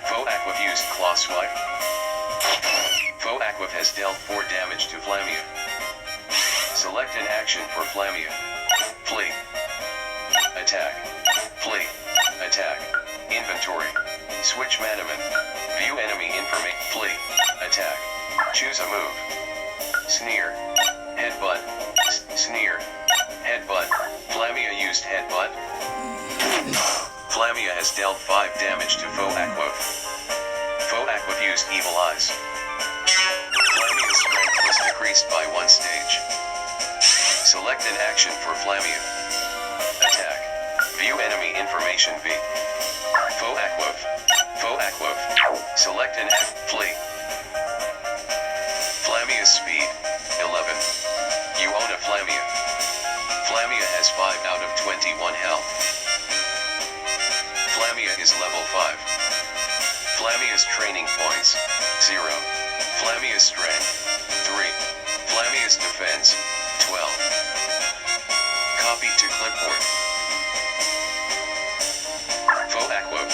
Foe Aqua used Claw Swipe. Foe Aqua has dealt 4 damage to Flamia. Select an action for Flamia. Flee. Attack. Flee. Attack. Inventory. Switch Manamon. View enemy information. Flee. Attack. Choose a move. Sneer. Headbutt. Sneer. Headbutt. Flamia used Headbutt. Flamia has dealt 5 damage to Foe Aqua. Foe Aqua used Evil Eyes. Flamia's strength was decreased by 1 stage. Select an action for Flamia. Attack. View enemy information V. Foe Aqua. Foe Aqua. Select an act. Flee. Flamia's speed. 11. You own a Flamia. Flamia has 5 out of 21 health. Flamia is level 5. Flamia's training points. 0. Flamia's strength. 3. Flamia's defense. 12. Copy to clipboard. Foe Aqua.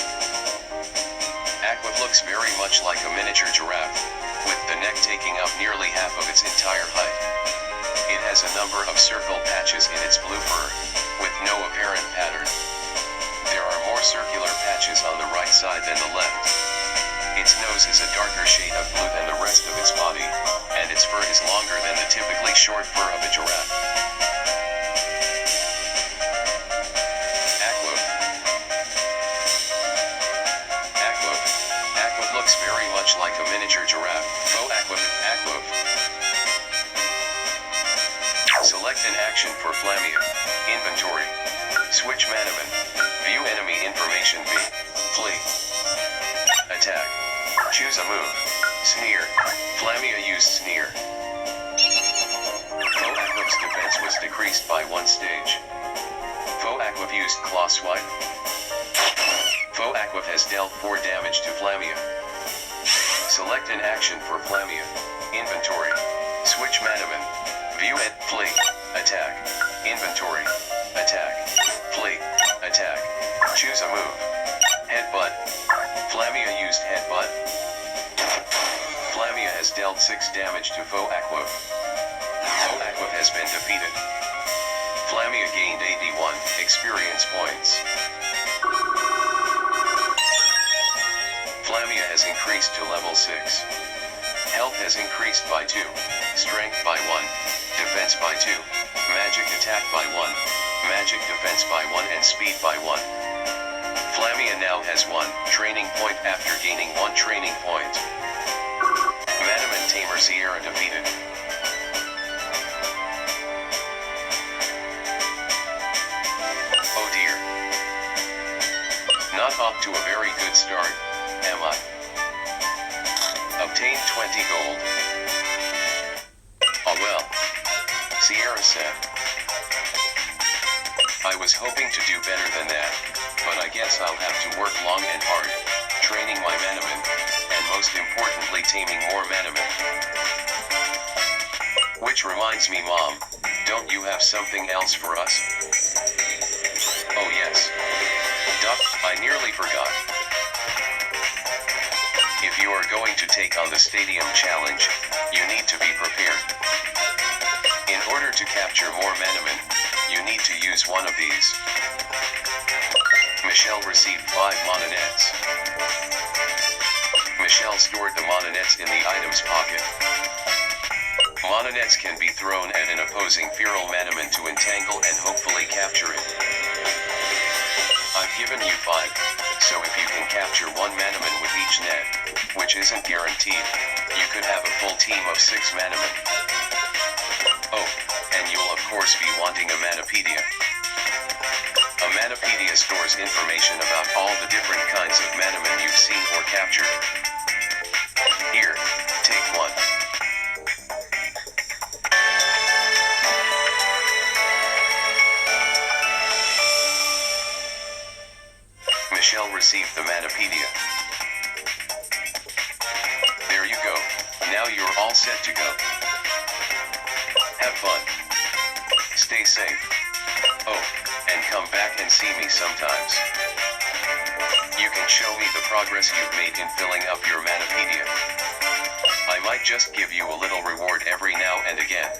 Aqua looks very much like a miniature giraffe, with the neck taking up nearly half of its entire height. It has a number of circle patches in its blue fur, with no apparent pattern. There are more circular patches on the right side than the left. Its nose is a darker shade of blue than the rest of its body, and its fur is longer than the typically short fur of a giraffe. Aqua. Aqua. Aqua looks very much like a miniature giraffe. Foe Aqua. Aqua. Select an action for Flamia. Inventory. Switch Manamon. View enemy information V. Flee. Attack. Choose a move. Sneer. Flamia used Sneer. Foe Aqua's defense was decreased by 1 stage. Foe Aqua used Claw Swipe. Foe Aqua has dealt 4 damage to Flamia. Select an action for Flamia. Inventory. Switch Manamon. View and flee. Attack. Inventory. Attack. Flee. Attack. Choose a move. Headbutt. Flamia used Headbutt. Flamia has dealt 6 damage to Foe Aqua. Foe Aqua has been defeated. Flamia gained 81 experience points. Flamia has increased to level 6. Health has increased by 2. Strength by 1. Defense by 2. Magic attack by 1. Magic defense by 1 and speed by 1. Flamia now has 1 training point after gaining 1 training point. Manamon Tamer Sierra defeated. Oh dear. Not off to a very good start, am I? Obtained 20 gold. Oh well. Sierra said. I was hoping to do better than that, but I guess I'll have to work long and hard, training my Manamon, and most importantly taming more Manamon. Which reminds me, Mom, don't you have something else for us? Oh yes. Doc, I nearly forgot. If you are going to take on the Stadium Challenge, you need to be prepared. In order to capture more Manamon, you need to use one of these. Michelle received 5 Mononets. Michelle stored the Mononets in the item's pocket. Mononets can be thrown at an opposing feral Manamon to entangle and hopefully capture it. I've given you 5, so if you can capture 1 Manamon with each net, which isn't guaranteed, you could have a full team of 6 Manamon. Oh, and you'll of course be wanting a Manapedia. A Manapedia stores information about all the different kinds of Manamon you've seen or captured. Here, take 1. Michelle received the Manapedia. There you go. Now you're all set to go. Have fun. Stay safe. Oh, and come back and see me sometimes. You can show me the progress you've made in filling up your Manapedia. I might just give you a little reward every now and again.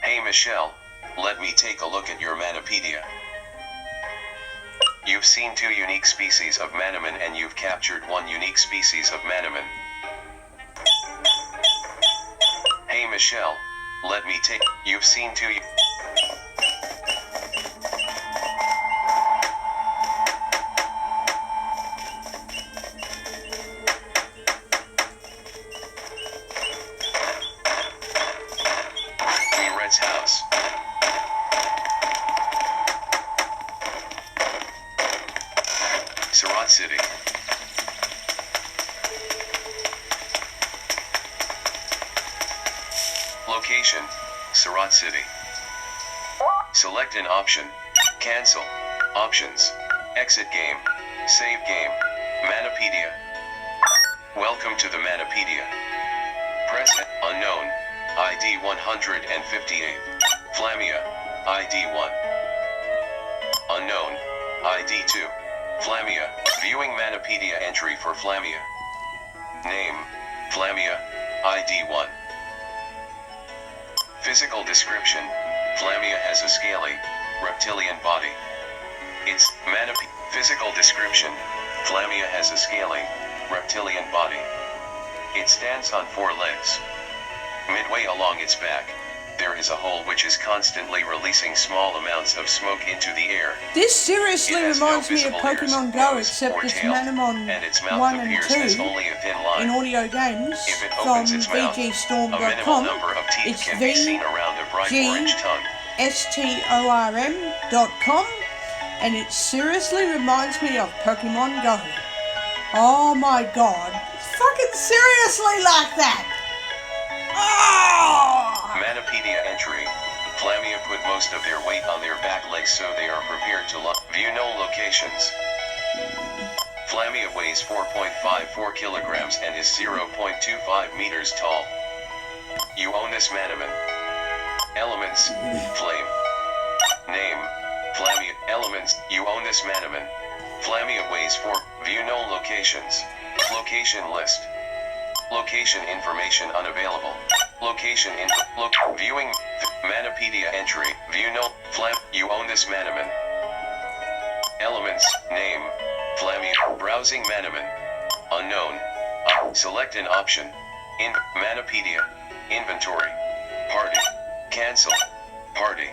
Hey Michelle, let me take a look at your Manapedia. You've seen 2 unique species of Manamon and you've captured 1 unique species of Manamon. Hey Michelle, let me take. You've seen 2. Red's house. Surat City. Location, Surat City. Select an option. Cancel. Options. Exit game. Save game. Manapedia. Welcome to the Manapedia. Press unknown. ID 158. Flamia. ID 1. Unknown. ID 2. Flamia. Viewing Manapedia entry for Flamia. Name. Flamia. ID 1. Physical description. Flamia has a scaly, reptilian body. Its physical description. Flamia has a scaly, reptilian body. It stands on 4 legs. Midway along its back, there is a hole which is constantly releasing small amounts of smoke into the air. This seriously It has reminds no me of visible ears, Pokemon Go, nose, except or it's tail, Manamon and its mouth 1 and appears as 2 only a thin line. in audio games If it from opens its mouth, a minimal VGStorm.com. number of teeth It's can be seen around a bright orange tongue. VGStorm.com, and it seriously reminds me of Pokemon Go. Oh my god, it's fucking seriously like that! Oh! Manapedia entry. Flamia put most of their weight on their back legs so they are prepared to view no locations. Flamia weighs 4.54 kilograms and is 0.25 meters tall. You own this Manamon. Elements. Flame. Name. Flamia. Elements. You own this Manamon. Flamia weighs 4. View no locations. Location list. Location information unavailable. Location in viewing Manapedia entry. View no you own this Manamon. Elements. Name. Flamia. Browsing Manamon. Unknown. Select an option. In Manapedia. Inventory. Party. Cancel. Party.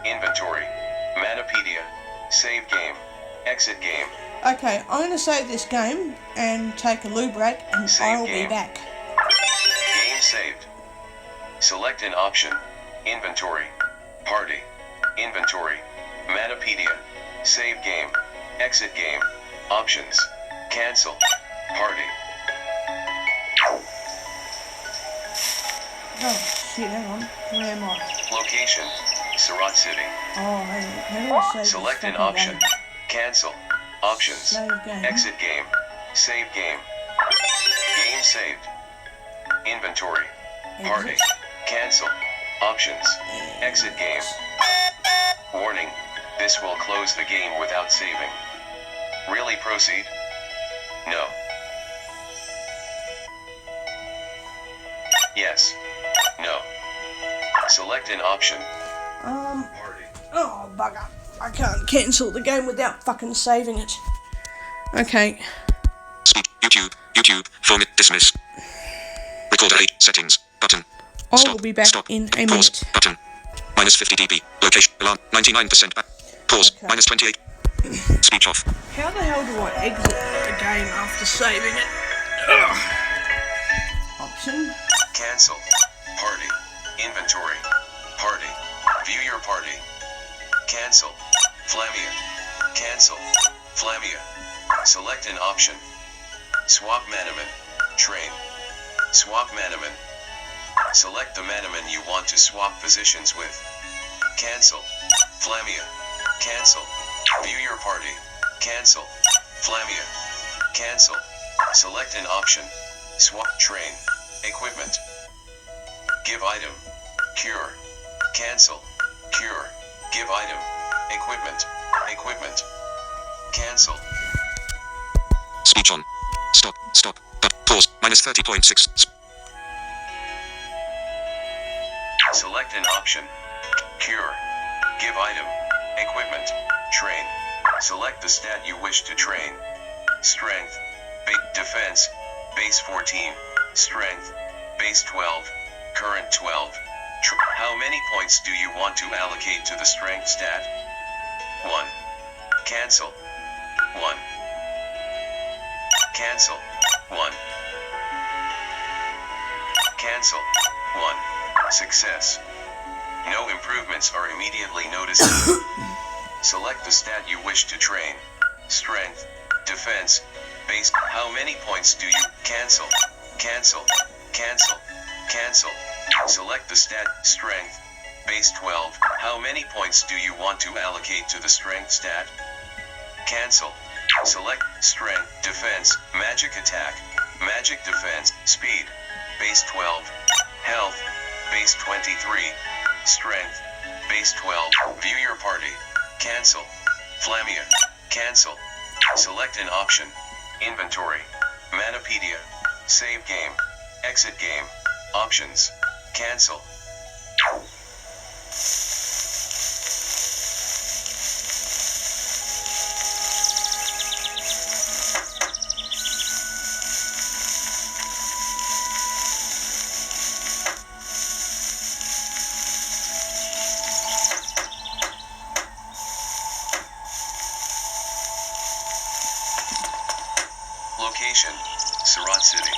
Inventory. Manapedia. Save game. Exit game. Okay, I'm going to save this game and take a loo break, and Save I'll game. be back. Game saved. Select an option. Inventory. Party. Inventory. Manapedia. Save game. Exit game. Options. Cancel. Party. Oh, shit, hang on. Where am I? Location. Surat City. Oh, hang on. How do I save Select this an fucking option. game? Cancel. Options. Save game. Exit game. Save game. Game saved. Inventory. Party. Exit. Cancel. Options. Exit game. Warning. This will close the game without saving. Really proceed? No. Yes. No. Select an option. Party. Oh, bugger. I can't cancel the game without fucking saving it. Okay. Speak. YouTube. Format. Dismiss. Recorder 8. Settings. Button. I Stop. will be back Stop. in a Pause. minute. Button. Minus 50 dB. Location. Alarm. 99% back. Pause. Okay. Minus 28. Speech off. How the hell do I exit the game after saving it? Ugh. Option. Cancel. Party. Inventory. Party. View your party. Cancel. Flamia. Cancel. Flamia. Select an option. Swap Manamon. Train. Swap Manamon. Select the Manamon you want to swap positions with. Cancel. Flamia. Cancel. View your party. Cancel. Flamia. Cancel. Select an option. Swap train. Equipment. Give item. Cure. Cancel. Cure. Give item. Equipment. Equipment. Cancel. Speech on. Stop. Pause. Minus 30.6. Select an option. Cure. Give item. Equipment. Train. Select the stat you wish to train. Strength. Defense. Base 14. Strength. Base 12. Current 12. How many points do you want to allocate to the strength stat? 1. Cancel. 1. Cancel. 1. Cancel. 1. Success. No improvements are immediately noticeable. Select the stat you wish to train. Strength. Defense. Base. How many points do you cancel? Cancel. Cancel. Cancel. Select the stat. Strength. Base 12. How many points do you want to allocate to the strength stat? Cancel. Select strength, defense, magic attack, magic defense, speed, base 12, health, base 23, strength, base 12. View your party. Cancel. Flamia. Cancel. Select an option. Inventory. Manapedia. Save game. Exit game. Options. Cancel. Location. Surat City.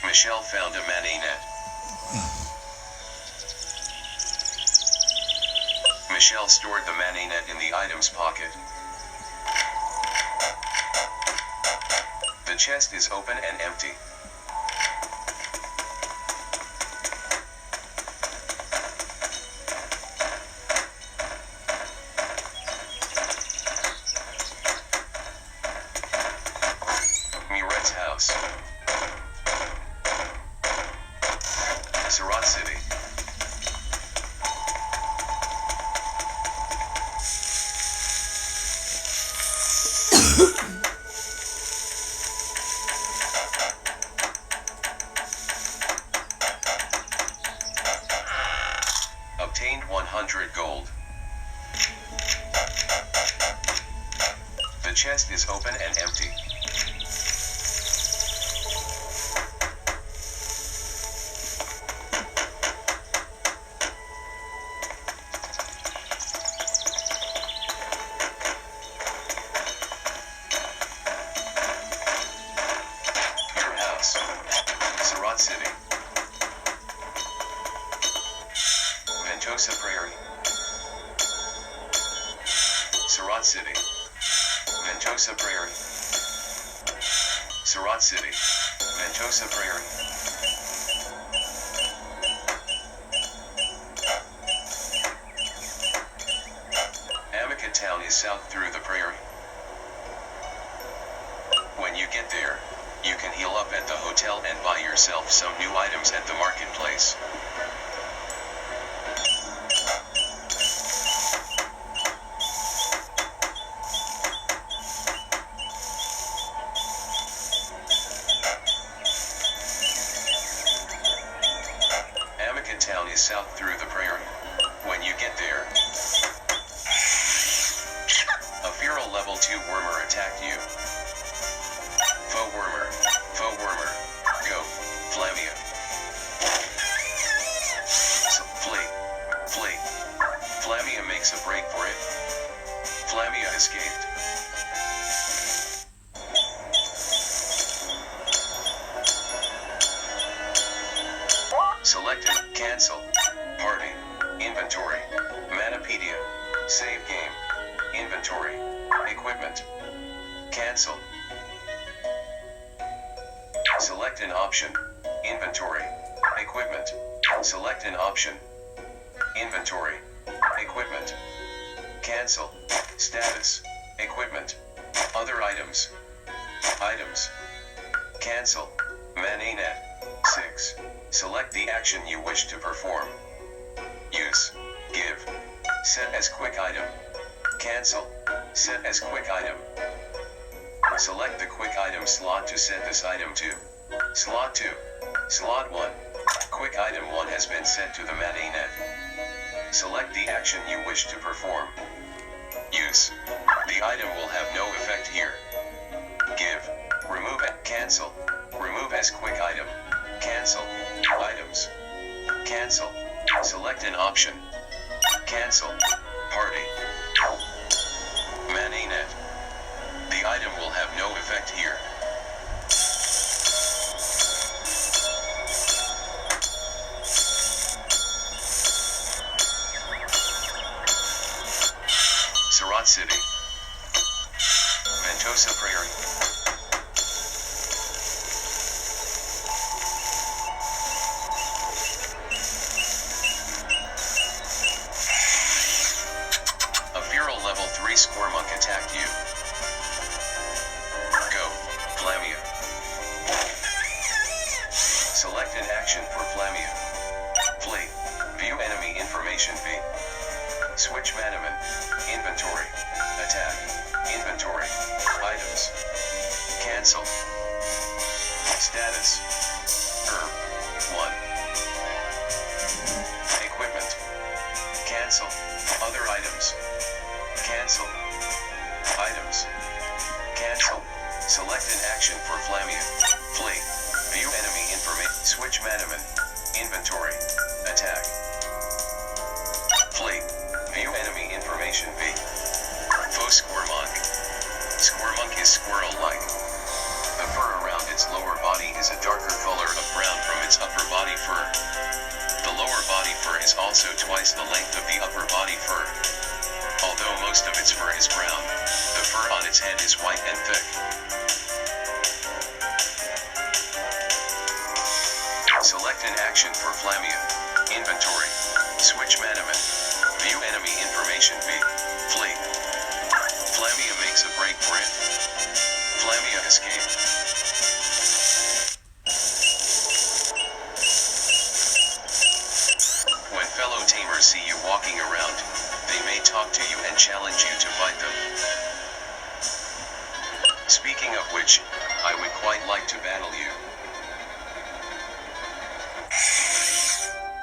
Michelle found a maninet. Michelle stored the maninet in the item's pocket. The chest is open and empty. Miret's house. Surat City. Obtained 100 gold. chest is open and empty. Your house. Surat City. Ventosa Prairie. Surat City. Ventosa Prairie. Surat City. Ventosa Prairie. Amica Town is south through the prairie. When you get there, you can heal up at the hotel and buy yourself some new items at the marketplace. Amica Town is south through the prairie. When you get there, a feral level 2 wormer attacked you. Faux wormer. Faux wormer. Go. Flamia. Flee. Flee. Flamia makes a break for it. Flamia escaped. Selected. Cancel. Party. Inventory. Manapedia. Save game. Inventory. Equipment. Cancel. Select an option. Inventory. Equipment. Select an option. Inventory. Equipment. Cancel. Status. Equipment. Other items. Items. Cancel. Maninet. 6. Select the action you wish to perform. Use. Give. Set as quick item. Cancel. Set as quick item. Select the quick item slot to set this item to. Slot 2. Slot 1. Quick item 1 has been set to the Maninet. Select the action you wish to perform. Use. The item will have no effect here. Give. Remove and cancel. Remove as quick item. Cancel. Items. Cancel. Select an option. Cancel. Party. Maninet. The item will have no effect here. Surat City. Ventosa Prairie. A feral level 3 Squirmonk attacked you. Go. Flamia. Select an action for Flamia. Flee. View enemy information V. Switch Manamon. Inventory. Attack. Inventory. Items. Cancel. Status. Herb. 1. Equipment. Cancel. Other items. Cancel. Items. Cancel. Select an action for Flamia. Flee. View enemy information. Switch Manamon. Inventory. Attack. Flee. View enemy information V. Faux Squirmonk. Squirmonk is squirrel-like. The fur around its lower body is a darker color of brown from its upper body fur. The lower body fur is also twice the length of the upper body fur. Although most of its fur is brown, the fur on its head is white and thick. Select an action for Flamia. Inventory. Switch Manamon. View enemy information V. Flee. Flamia makes a break for it. Flamia escaped. When fellow tamers see you walking around, they may talk to you and challenge you to fight them. Speaking of which, I would quite like to battle you.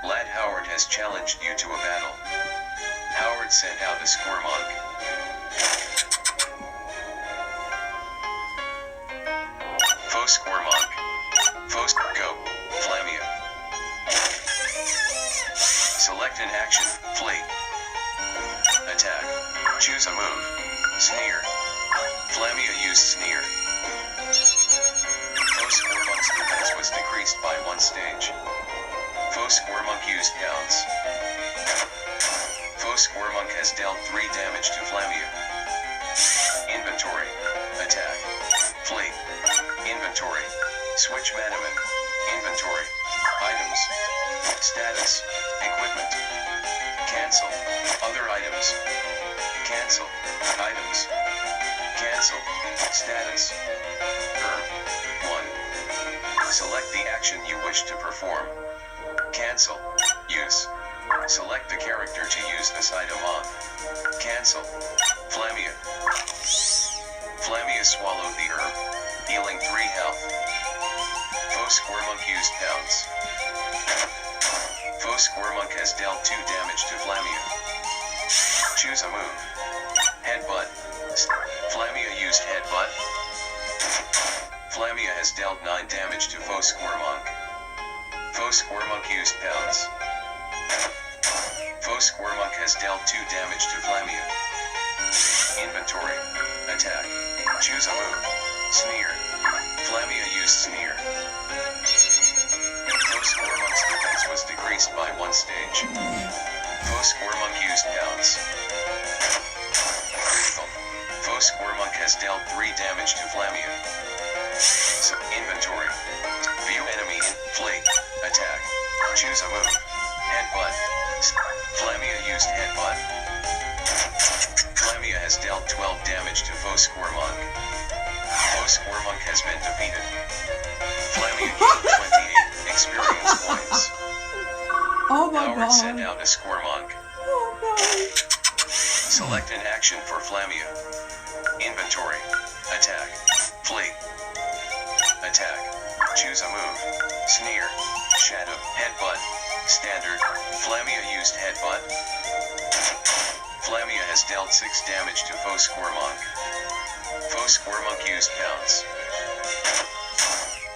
Lad Howard has challenged you to a battle. Howard sent out a Squirmonk. Faux Squirmonk. Faux Go. Flamia. Select an action. Flee. Attack. Choose a move. Sneer. Flamia used Sneer. Faux Squirmonk's defense was decreased by 1 stage. Faux Squirmonk used Pounce. Faux Squirmonk has dealt 3 damage to Flamia. Inventory. Attack. Flee. Inventory. Switch Manamon. Inventory. Items. Status. Equipment. Cancel. Other items. Cancel. Items. Cancel. Status. 1. Select the action you wish to perform. Cancel. Use. Select the character to use this item on. Cancel. Flamia. Flamia swallowed the herb, healing 3 health. Faux Squirmonk used Pounce. Faux Squirmonk has dealt 2 damage to Flamia. Choose a move. Headbutt. Flamia used Headbutt. Flamia has dealt 9 damage to Faux Squirmonk. Faux Squirmonk used Pounce. Faux Squirmonk has dealt 2 damage to Flamia. Inventory. Attack. Choose a move. Sneer. Flamia used Sneer. Faux Squirmonk's defense was decreased by 1 stage. Faux Squirmonk used Pounce. Critical. Faux Squirmonk has dealt 3 damage to Flamia. Inventory. View enemy in. Flee. Attack. Choose a move. Headbutt. Flamia used Headbutt. Flamia has dealt 12 damage to Faux Squirmonk. Faux Squirmonk has been defeated. Flamia gained 28 experience points. Oh my Howard god. sent out a Squirmonk. Oh no. Select an action for Flamia. Inventory. Attack. Flee. Attack. Choose a move. Sneer. Shadow. Headbutt. Standard. Flamia used Headbutt. Flamia has dealt 6 damage to Faux Squirmonk. Faux Squirmonk used Pounce.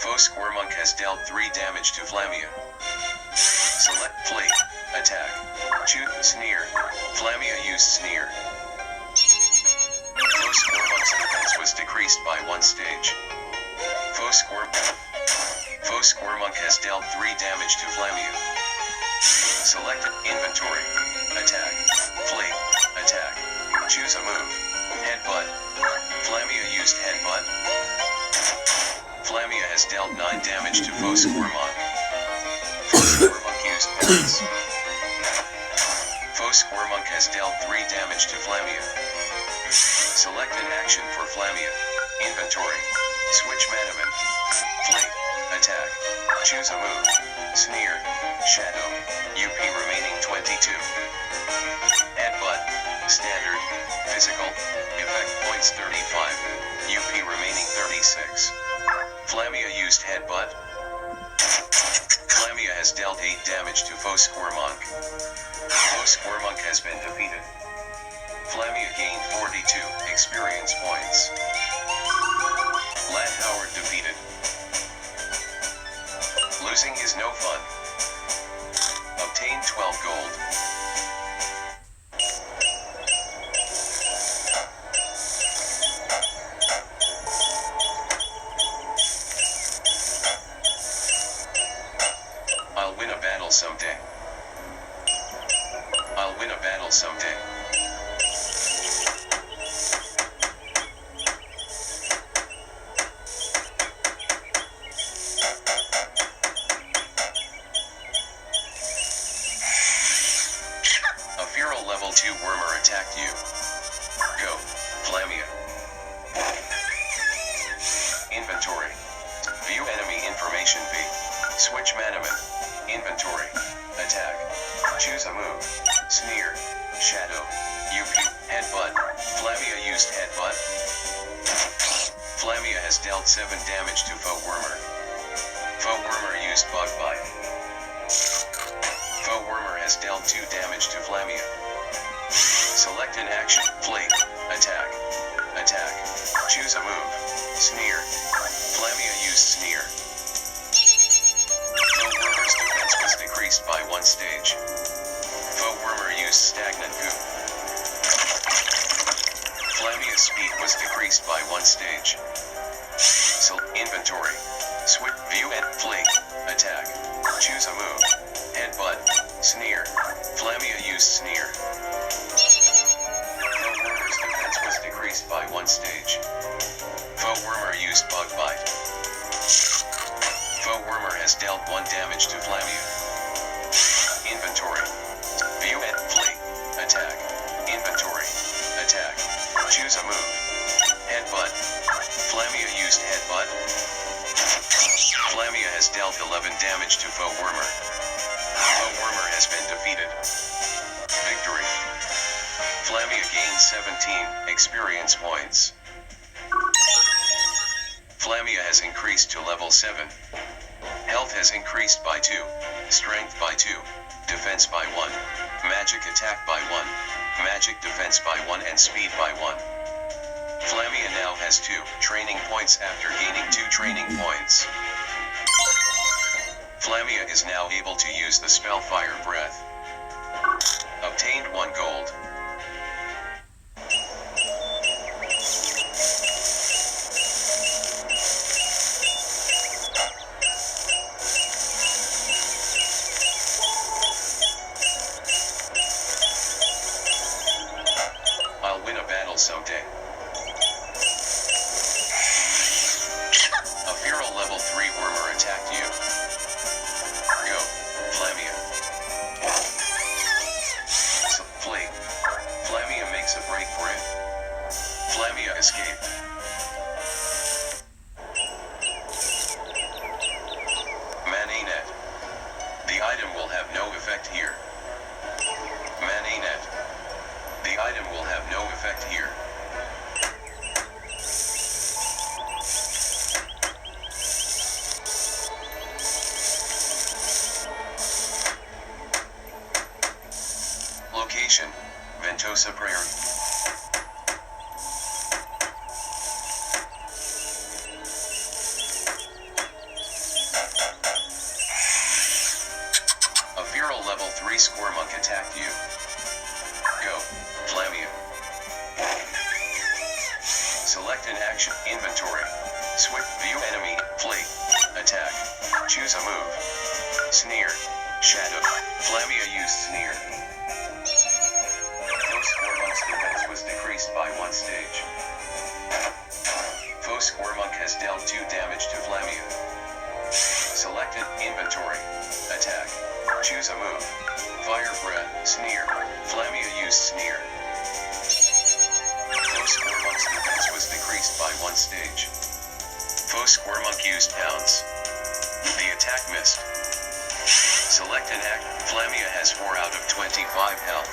Faux Squirmonk has dealt 3 damage to Flamia. Select Flee. Attack. Choose Sneer. Flamia used Sneer. Faux Squirmonk's defense was decreased by 1 stage. Faux Squirmonk has dealt 3 damage to Flamia. Select Inventory. Attack. Flee. Attack. Choose a move. Headbutt. Flamia used Headbutt. Flamia has dealt 9 damage to Faux Squirmonk. Faux Squirmonk used Pounce. Faux Squirmonk has dealt 3 damage to Flamia. Select an action for Flamia. Inventory. Switch Manamon. Flee. Attack. Choose a move. Sneer. Shadow. UP remaining 22. Headbutt. Standard. Physical. Effect points 35. UP remaining 36. Flamia used Headbutt. Flamia has dealt 8 damage to Faux Squirmonk. Faux Squirmonk has been defeated. Flamia gained 42 experience points. Lad Howard defeated. Losing is no fun. Obtain 12 gold. I'll win a battle someday. I'll win a battle someday. A feral level 2 wormer attacked you. Go, Flamia. Inventory. View enemy information V. Switch Manamon. Inventory. Attack. Choose a move. Sneer. Shadow. UP. Headbutt. Flamia used Headbutt. Flamia has dealt 7 damage to Faux Wormer. Faux Wormer used Bug Bite. Faux Wormer has dealt 2 damage to Flamia. Select an action. Flee. Attack. Attack. Choose a move. Sneer. Flamia used decreased by 1 stage. So, inventory. Switch, view and flee. Attack. Choose a move. Headbutt. Sneer. Flamia used sneer. Foe Wormer's defense was decreased by 1 stage. Foe Wormer used bug bite. Foe Wormer has dealt 1 damage to Flamia. Inventory. View and flee. Attack. Inventory. Attack. Choose a move. Headbutt. Flamia used headbutt. Flamia has dealt 11 damage to Foe Wormer. Foe Wormer has been defeated. Victory. Flamia gained 17 experience points. Flamia has increased to level 7. Health has increased by 2. Strength by 2. Defense by 1. Magic attack by 1. Magic defense by 1 and speed by 1. Flamia now has 2 training points after gaining 2 training points. Flamia is now able to use the spell Fire Breath. Obtained 1 gold. I'll win a battle someday. A feral level 3 Wormer attacked you. Go, Flamia. So, flee. Flamia makes a break for it. Flamia escaped. Manamon. The item will have no effect here. Manamon. The item will have no effect here. Location, Ventosa Prairie. A feral level 3 Squirmunk attacked you. Go, Flamia. Select an action, inventory. Switch, view enemy, flee. Attack. Choose a move. Sneer. Shadow. Flamia used sneer. Foe Squirmunk's defense was decreased by 1 stage. Foe Squirmunk has dealt 2 damage to Flamia. Selected, inventory. Attack. Choose a move. Fire Breath, Sneer. Flamia used Sneer. Foe Squirmunk's defense was decreased by 1 stage. Foe Squirmunk used Pounce. The attack missed. Select an act. Flamia has 4 out of 25 health.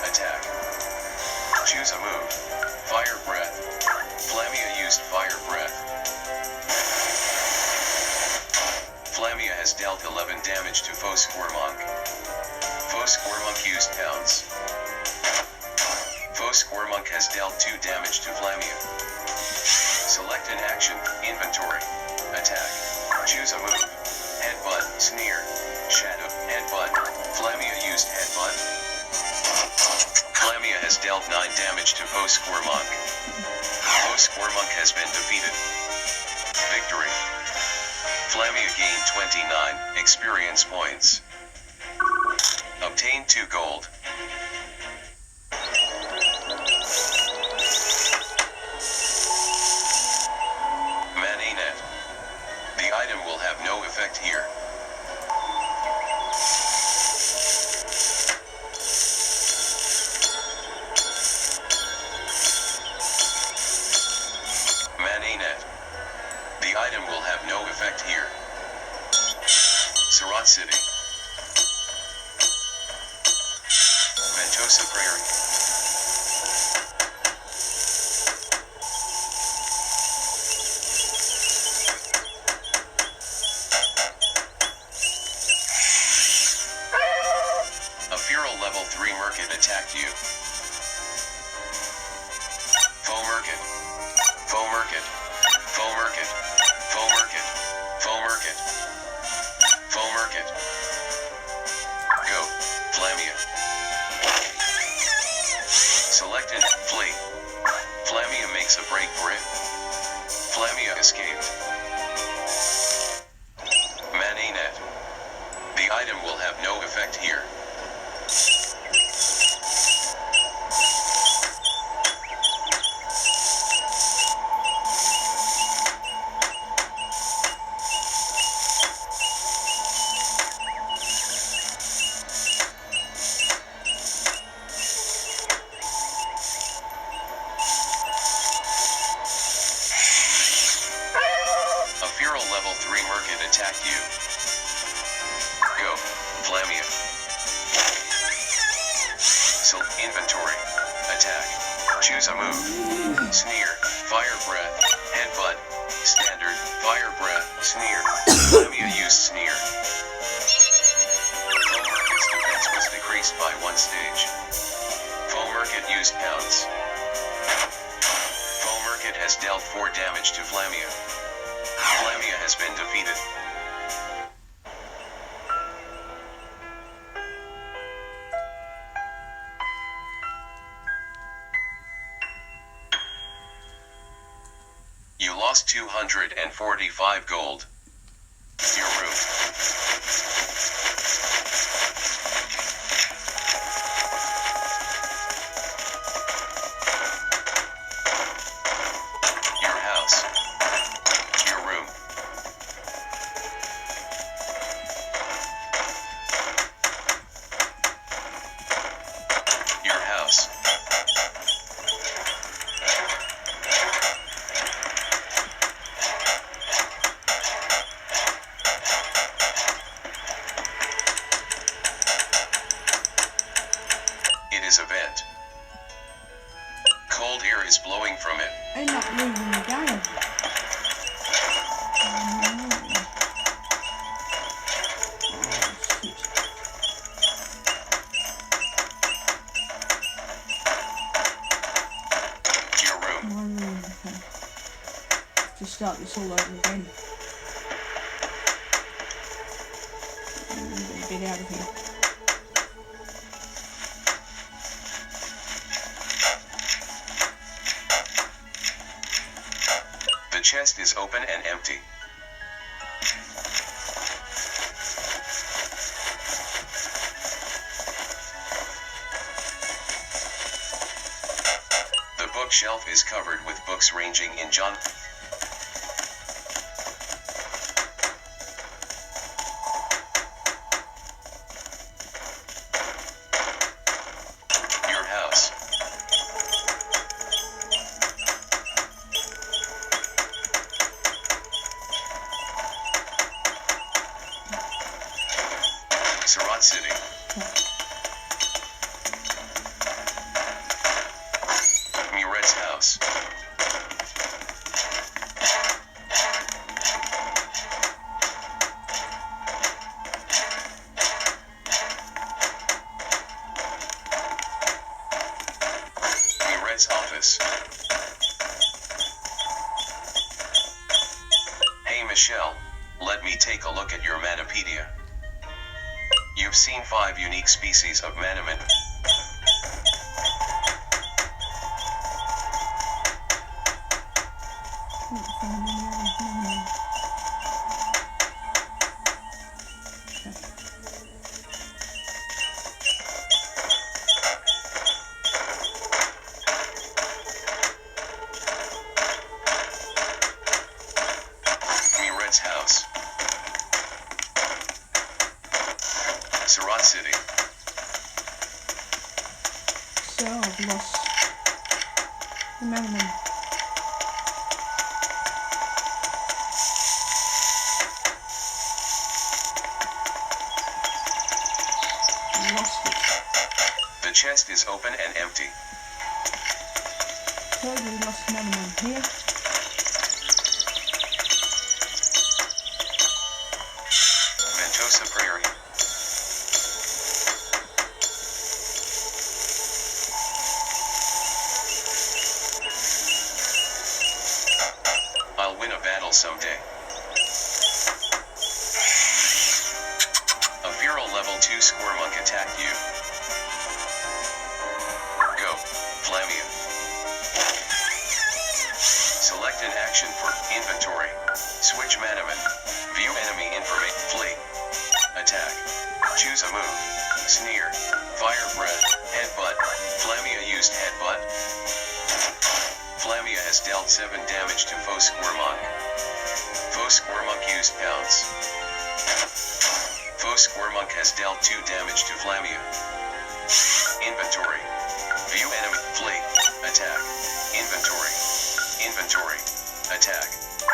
Attack. Choose a move. Fire Breath. Flamia used Fire Breath. Flamia has dealt 11 damage to Foe Squirmunk. Foe Squirmunk used Pounce. Foe Squirmunk has dealt 2 damage to Flamia. Select an action, inventory. Attack. Choose a move. Headbutt, Sneer. Shadow, Headbutt. Flamia used Headbutt. Flamia has dealt 9 damage to Foe Squirmunk. Foe Squirmunk has been defeated. Victory. Flamia gained 29 experience points. Obtain 2 gold. Manamon. The item will have no effect here. Manamon. The item will have no effect here. Surat City. Ventosa Prairie. A feral level 3 Merkid attacked you. Foe Merkid. Foe Merkid. Foe Merkid. Foe Merkid. Foe Merkid. Foe Merkid. Go, Flamia. Selected, flee. Flamia makes a 3 Merkit attack you. Go, Flamia. So, inventory. Attack. Choose a move. Sneer. Fire breath. Headbutt. Standard. Fire breath. Sneer. Flamia used sneer. Full Merkit's defense was decreased by 1 stage. Full Merkit used pounce. Full Merkit has dealt 4 damage to Flamia. Flamia has been defeated. You lost 245 gold. Your room. Your house. Your room. Your house. It is a vent. Cold air is blowing from it. End up losing the game. Your room. One room, okay. Just start this all over again. Get out of here. The chest is open and empty. The bookshelf is covered with books ranging in genre. Your house. Surat City. Muret's house. Muret's office. Hey Michelle, let me take a look at your Manapedia. You've seen 5 unique species of Manamon. Muret's house. Surat City. So I've lost the Manamon. Lost it. The chest is open and empty. Totally lost the Manamon here. Ventosa Prairie. I'll win a battle someday. A feral level 2 Squirmunk attacked you. Go, Flamia. Select an action for inventory. Switch Manamon. View enemy information. Flee. Attack. Choose a move. Sneer. Fire breath. Headbutt. Flamia used headbutt. Flamia has dealt 7 damage to Foe Squirmunk. Foe Squirmunk used pounce. Foe Squirmunk has dealt 2 damage to Flamia. Inventory. View enemy. Flee. Attack. Inventory. Inventory. Attack.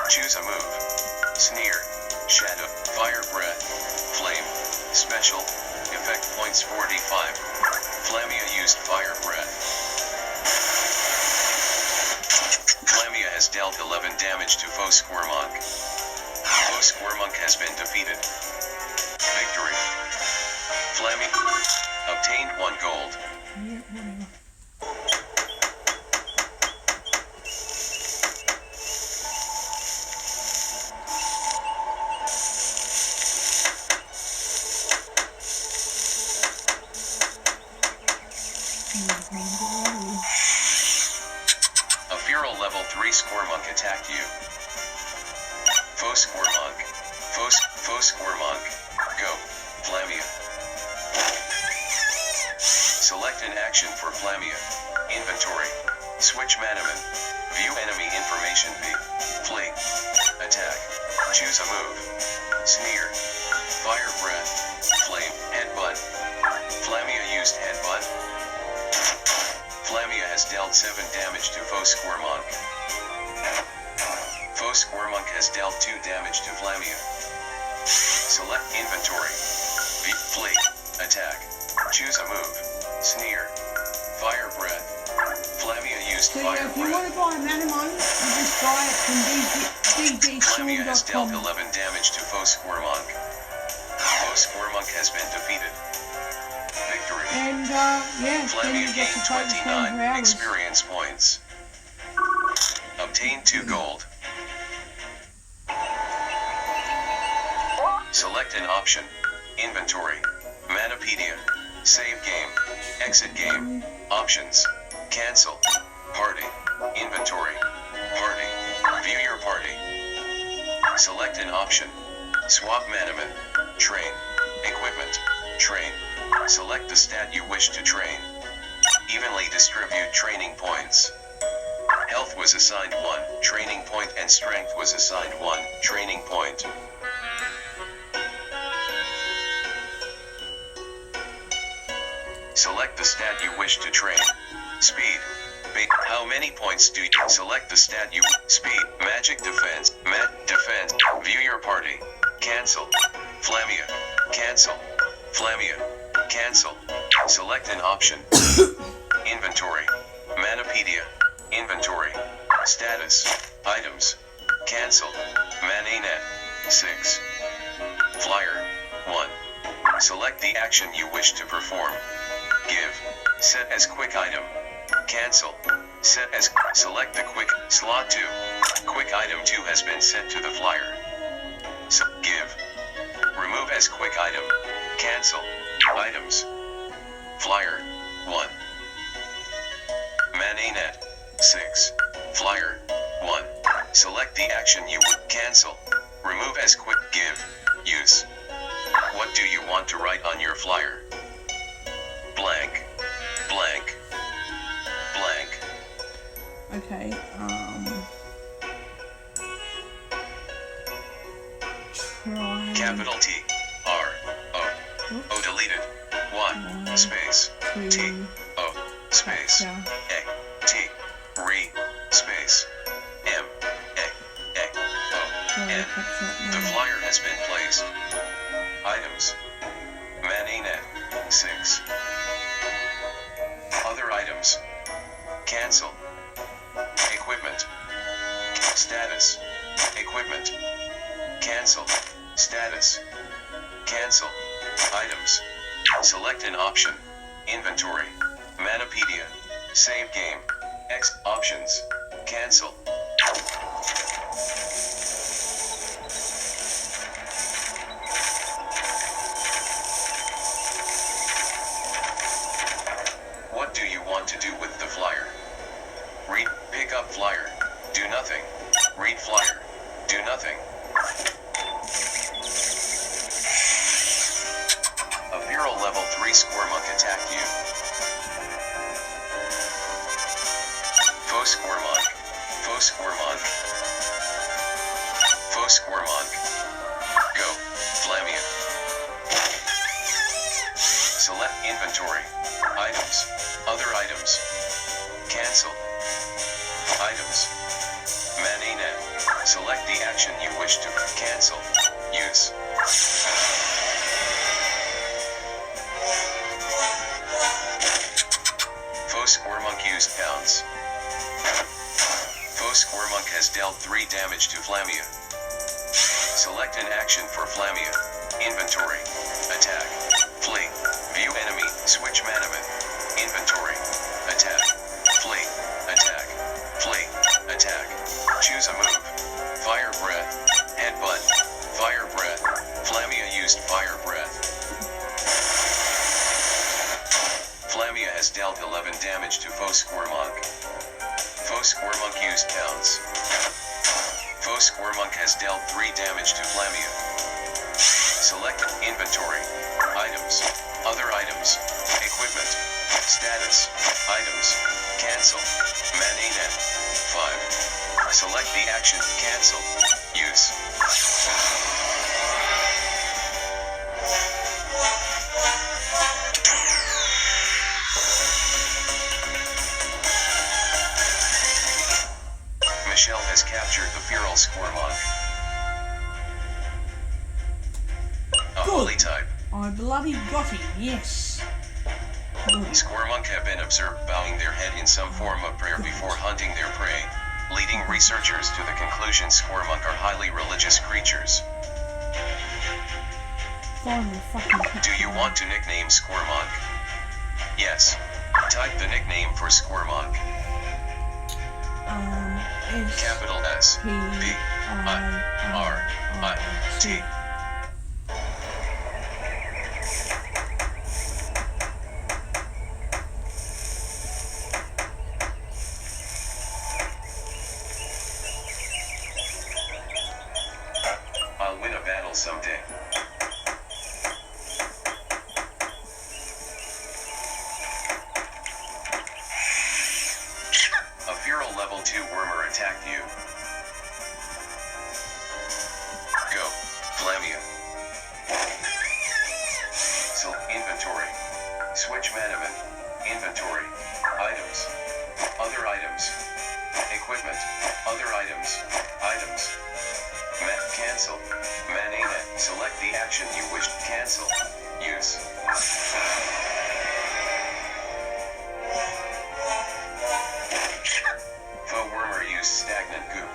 Choose a move. Sneer. Shadow, Fire Breath, Flame, Special, Effect points 45. Flamia used Fire Breath. Flamia has dealt 11 damage to foe Squirmonk. Foe Squirmonk has been defeated. Victory. Flammy. Obtained 1 gold. Yeah, whatever. A Feral level 3 Squirmonk attacked you. Foe Squirmonk. Foe Squirmonk. Go. Flamia. Select an action for Flamia. Inventory. Switch Manamon. View enemy information V. Flee. Attack. Choose a move. Sneer. Fire Breath. Flame. Headbutt. Flamia used Headbutt. Flamia has dealt 7 damage to foe Squirmonk. Foe Squirmonk has dealt 2 damage to Flamia. Select inventory. Flee. Attack. Choose a move. Sneer. Fire Breath. Flamia used So Fire if you want Breath. to buy Manamon, you just buy it from Flamia has dealt ddsean.com. 11 damage to foe Squirmonk. Foe Squirmonk has been defeated. Victory. And yeah, then Flamia you get to gained play this game 29 for hours. experience points. Obtain 2 gold. Select an option. Inventory. Manapedia. Save game. Exit game. Options. Cancel. Party. Inventory. Party. View your party. Select an option. Swap Manamon. Train. Equipment. Train. Select the stat you wish to train. Evenly distribute training points. Health was assigned 1 training point and strength was assigned 1 training point. Select the stat you wish to train. Speed. How many points do you select the stat you speed? Magic defense. Defense. View your party. Cancel. Flamia. Cancel. Flamia. Cancel. Select an option. Inventory. Manapedia. Inventory. Status. Items. Cancel. Mananet. 6. Flyer. 1. Select the action you wish to perform. Give. Set as quick item. Cancel. Set as. Select the quick. Slot 2. Quick item 2 has been set to the flyer. So, give. Remove as quick item. Cancel. Items. Flyer. 1. Mananet. 6. Flyer. 1. Select the action you would cancel. Remove as quick. Give. Use. What do you want to write on your flyer? Blank. Blank. Blank. Okay, try. Capital T. R. O. Oops. O deleted. 1. Space. T. O. Space. Capture. A. T. Re. Space. M. A. A. O. N. The flyer has been placed. Items. Mananet. 6. Other items. Cancel. Equipment. Status. Equipment. Cancel. Status. Cancel. Items. Select an option. Inventory. Manapedia. Save game. X. Options. Cancel. What do you want to do with the flyer? Read. Pick up flyer. Do nothing. Read flyer. Do nothing. A Viral level 3 Squirmonk attacked you. Foe Squirmonk. Foe Squirmonk. Foe Squirmonk. Go. Flamia. Select inventory. Items. Other items. Cancel. Items. Mananet. Select the action you wish to cancel. Use. Foe Squirmonk used pounds. Foe Squirmonk has dealt 3 damage to Flamia. Select an action for Flamia. Inventory. Attack. Flee. View enemy. Switch Manamon. Inventory. Attack. Flee. Attack. Flee. Attack. Choose a move. Fire Breath. Headbutt. Fire Breath. Flamia used Fire Breath. Flamia has dealt 11 damage to Foe Squirmonk. Foe Squirmonk used pounds. Foe Squirmonk has dealt 3 damage to Flamia. Select Inventory. Items. Other items. Equipment. Status. Items. Cancel. Manamon. 5. Select the action. Cancel. Use. Michelle has captured the feral Squirmonk. A holy type. I bloody got him, yes. Good. Squirmonk have been observed bowing their head in some form of prayer before hunting their prey, leading researchers to the conclusion Squirmonk are highly religious creatures. Finally fucking Do you want to nickname Squirmonk? Yes. Type the nickname for Squirmonk. S Capital S P B I R I T. I'll win a battle someday. A feral level 2 wormer attacked you. Go, Flamia. So, inventory. Switch Manamon. Inventory. Items. Other items. Equipment. Other items. Items. Cancel. Manamon. Select the action you wish. Cancel. Use. Foe wormer used stagnant goo.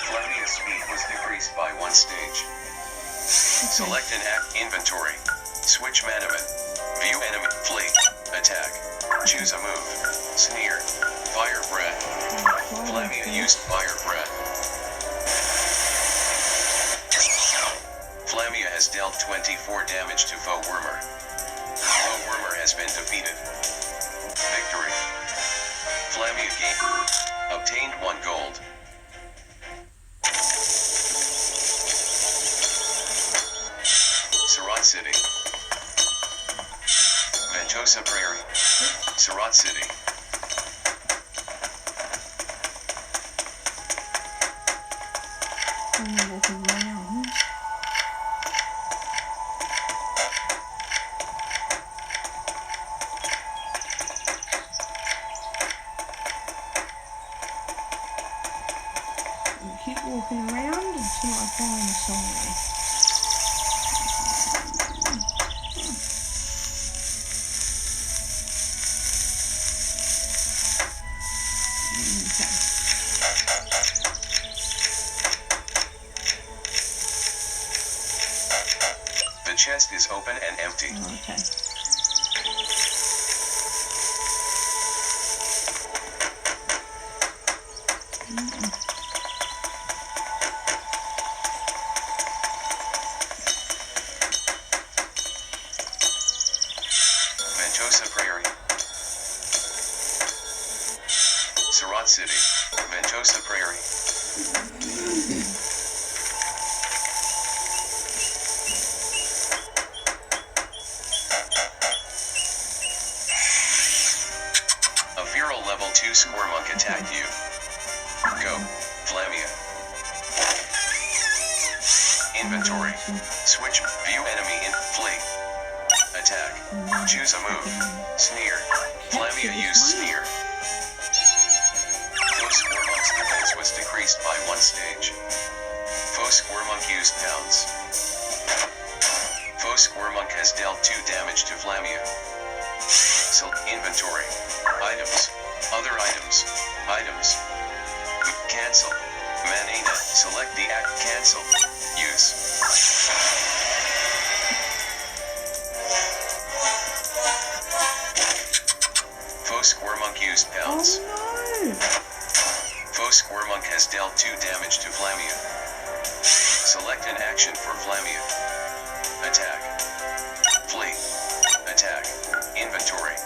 Flamia's speed was decreased by 1 stage. Select an inventory. Switch Manamon. View enemy. Flee. Attack. Choose a move. Sneer. Fire Breath. Flamia used Fire Breath. Flamia has dealt 24 damage to Foe wormer. Foe wormer has been defeated. Victory. Flamia gained. Obtained 1 gold. Surat City. Ventosa Prairie. Surat City. I'm walking around. And keep walking around until I find somewhere. The chest is open and empty. Okay. Ventosa Prairie. Surat City. Ventosa Prairie. A feral level 2 Squirmonk attacked you. Go, Flamia. Inventory. Switch. View enemy in. Flee. Attack. Choose a move. Sneer. Flamia used Sneer. Foe Squirmonk's defense was decreased by 1 stage. Foe Squirmunk used pounds. Squirmunk has dealt 2 damage to Flamia. So, inventory. Items. Other items. Items. Cancel. Manana. Select the act. Cancel. Use. Squirmunk used pounds. Oh no! Squirmunk has dealt 2 damage to Flamia. Select an action for Flamia. Attack. Flee. Attack. Inventory.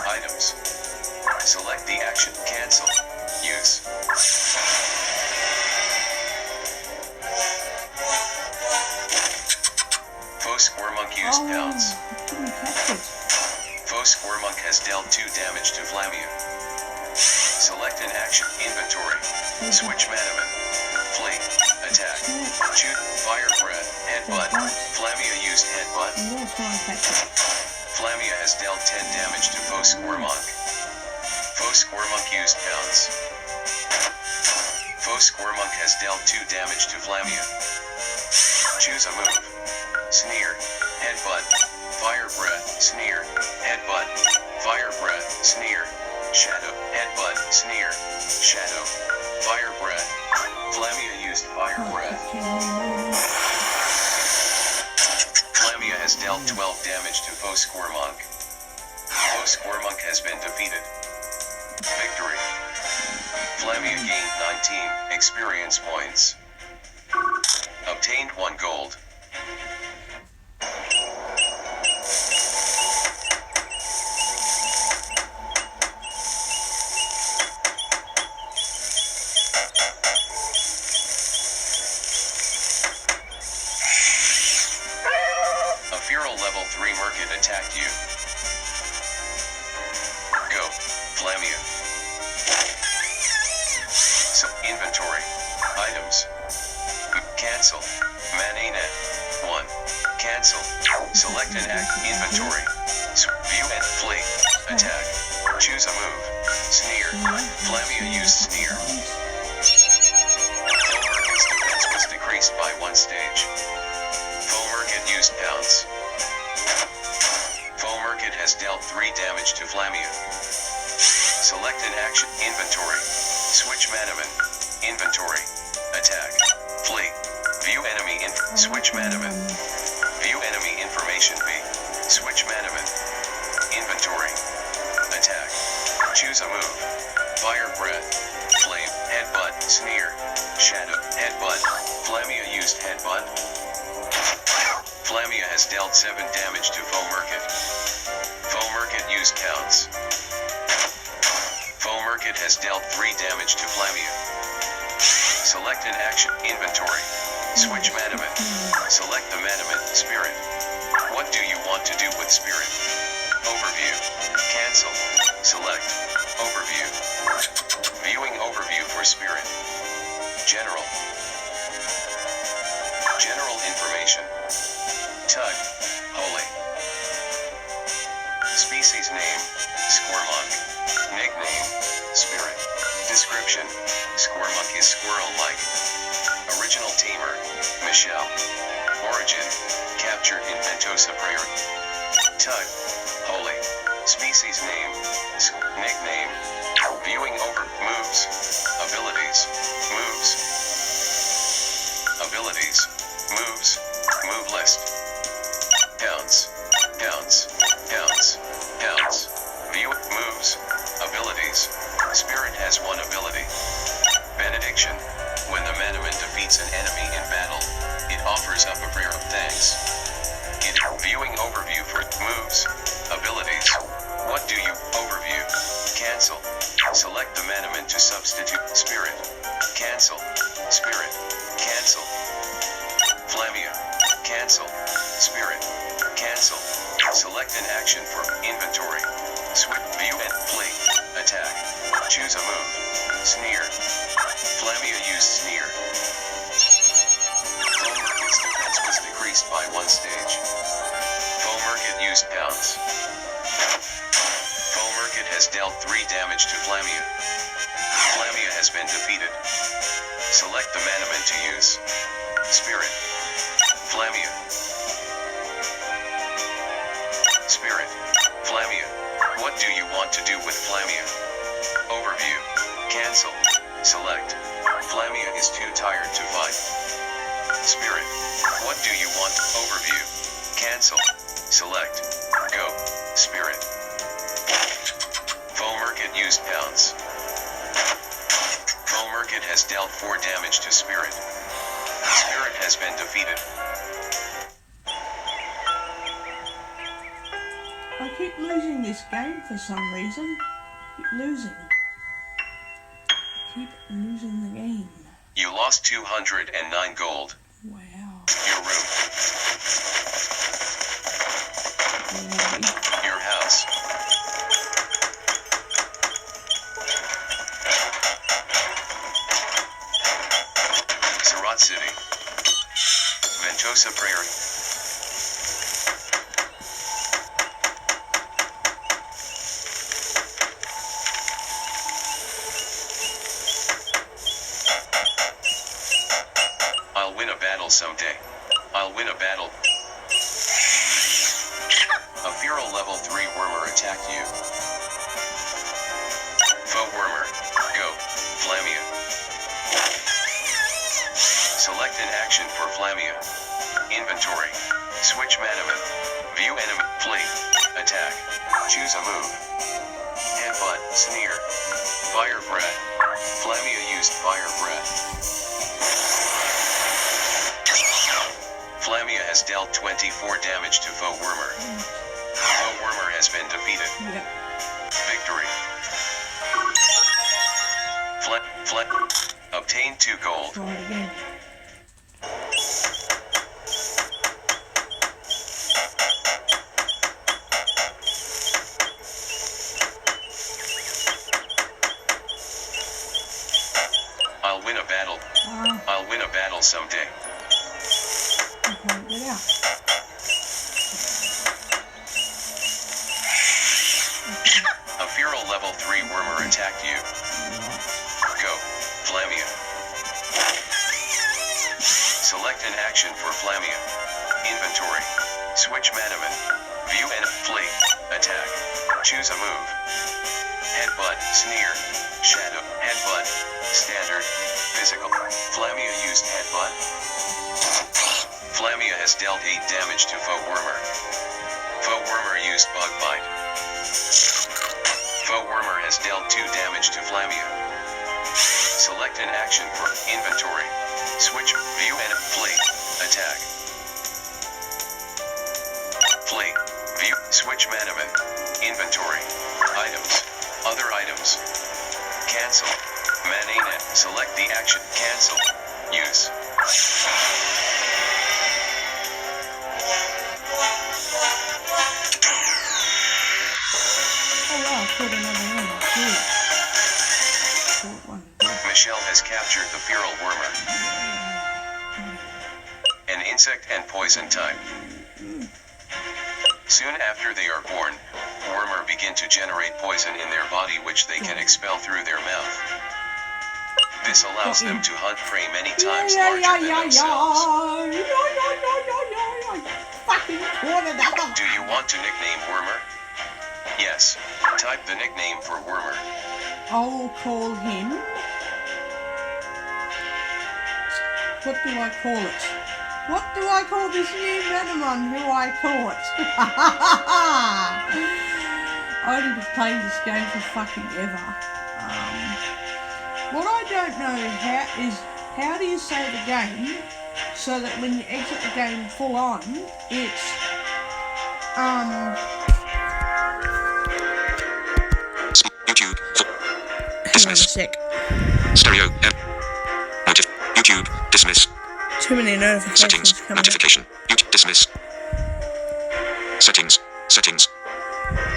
Items. Select the action. Cancel. Use. Squirmunk used pounds. Didn't catch it. Squirmunk has dealt 2 damage to Flamia. Select an action. Inventory. Switch Manamon. Flee. Attack. Shoot. Fire breath. Headbutt. Flamia used headbutt. I'm gonna try and catch it. Flamia has dealt 10 damage to Squirmunk. Squirmunk used pounds. Squirmunk has dealt 2 damage to Flamia. Choose a move. Sneer. Headbutt. Fire breath. Sneer. Headbutt. Fire breath. Sneer. Shadow. Headbutt. Sneer. Shadow. Fire breath. Flamia used fire breath. Flamia has dealt 12 damage to Squirmunk. Squirmunk has been defeated. Victory. Flamia gained 19 experience points. Obtained 1 gold. Level 3 Merkit attacked you. Go, Flamia. So, inventory. Items. Cancel. Manana. 1. Cancel. Select an act. Inventory. View and flee. Attack. Choose a move. Sneer. Flamia used Sneer. Merkit's defense was decreased by 1 stage. Merkit used pounds. Merkit has dealt 3 damage to Flamia. Select an action. Inventory. Switch Manamon. Inventory. Attack. Flee. View enemy Switch Manamon. View enemy information B. Switch Manamon. Inventory. Attack. Choose a move. Fire breath. Flame. Headbutt. Sneer. Shadow. Headbutt. Flamia used headbutt. Flamia has dealt 7 damage to Merkit. Merkit used counts. Merkit has dealt 3 damage to Flamia. Select an action. Inventory. Switch Manamon. Select the Manamon. Spirit. What do you want to do with Spirit? Overview. Cancel. Select. Overview. Viewing overview for Spirit. General. General information. Tug. Holy. Species name. Squirmunk. Nickname. Spirit. Description. Squirmunk is squirrel-like. Original tamer. Michelle. Origin. Captured in Ventosa Prairie. Tug. Holy. Species name. Nickname. Viewing over. Moves. Abilities. Moves. Abilities. Moves. Move list. Downs. Downs. Downs. Downs. View. Moves. Abilities. Spirit has 1 ability. Benediction. When the Manamon defeats an enemy in battle, it offers up a prayer of thanks. Viewing overview for moves. Abilities. What do you? Overview. Cancel. Select the Manamon to substitute. Spirit. Cancel. Spirit. Cancel. Flamia. Cancel. Spirit. Cancel. Select an action for inventory. Switch. View and flee. Attack. Choose a move. Sneer. Flamia used Sneer. Merkit's defense was decreased by 1 stage. Merkit used pounds. Merkit has dealt 3 damage to Flamia. Flamia has been defeated. Select the Manamon to use. Spirit. Flamia. Spirit. Flamia. What do you want to do with Flamia? Overview. Cancel. Select. Flamia is too tired to fight. Spirit. What do you want? Overview. Cancel. Select. Go. Spirit. Foamerkit used pounce. Foamerkit has dealt 4 damage to Spirit. Spirit has been defeated. I keep losing this game for some reason. Keep losing the game. You lost 209 gold. Wow. Your room. Really? Your house. Surat City. Ventosa Prairie. I'll win a battle someday. I'll win a battle. A feral level 3 wormer attacked you. Foe wormer. Go. Flamia. Select an action for Flamia. Inventory. Switch Manamon. View enemy. Flee. Attack. Choose a move. Headbutt. Sneer. Fire Breath. Flamia used Fire Breath. Flamia has dealt 24 damage to Foe Wormer. Foe Wormer has been defeated. Yep. Victory. Obtain 2 gold. Try it again. I'll win a battle. I'll win a battle someday. I can't get out. A feral level 3 wormer attacked you. Go. Flamia. Select an action for Flamia. Inventory. Switch Manamon. View and flee. Attack. Choose a move. Headbutt. Sneer. Shadow. Headbutt. Standard. Physical. Flamia used headbutt. Flamia has dealt 8 damage to Foe Wormer. Foe Wormer used Bug Bite. Foe Wormer has dealt 2 damage to Flamia. Select an action for inventory. Switch, view and flee. Attack. Flee. View. Switch Manamon. Inventory. Items. Other items. Cancel. Manana. Select the action. Cancel. Use. Oh wow, I killed another one. Good. Short one. Michelle has captured the feral wormer. An insect and poison type. Soon after they are born, wormer begin to generate poison in their body which they can expel through their mouth. This allows them to hunt prey many times larger than themselves. Fucking killed another one. Do you want to nickname wormer? Yes. Type the nickname for wormer. I will call him. What do I call it? What do I call this new Manamon who I caught? I would have played this game for fucking ever. What I don't know how do you save a game so that when you exit the game full on, it's YouTube. hang on a Dismiss. sec. Stereo. YouTube. Dismiss. Too many notifications Settings. coming up. Notification. YouTube. Dismiss. Settings. Settings.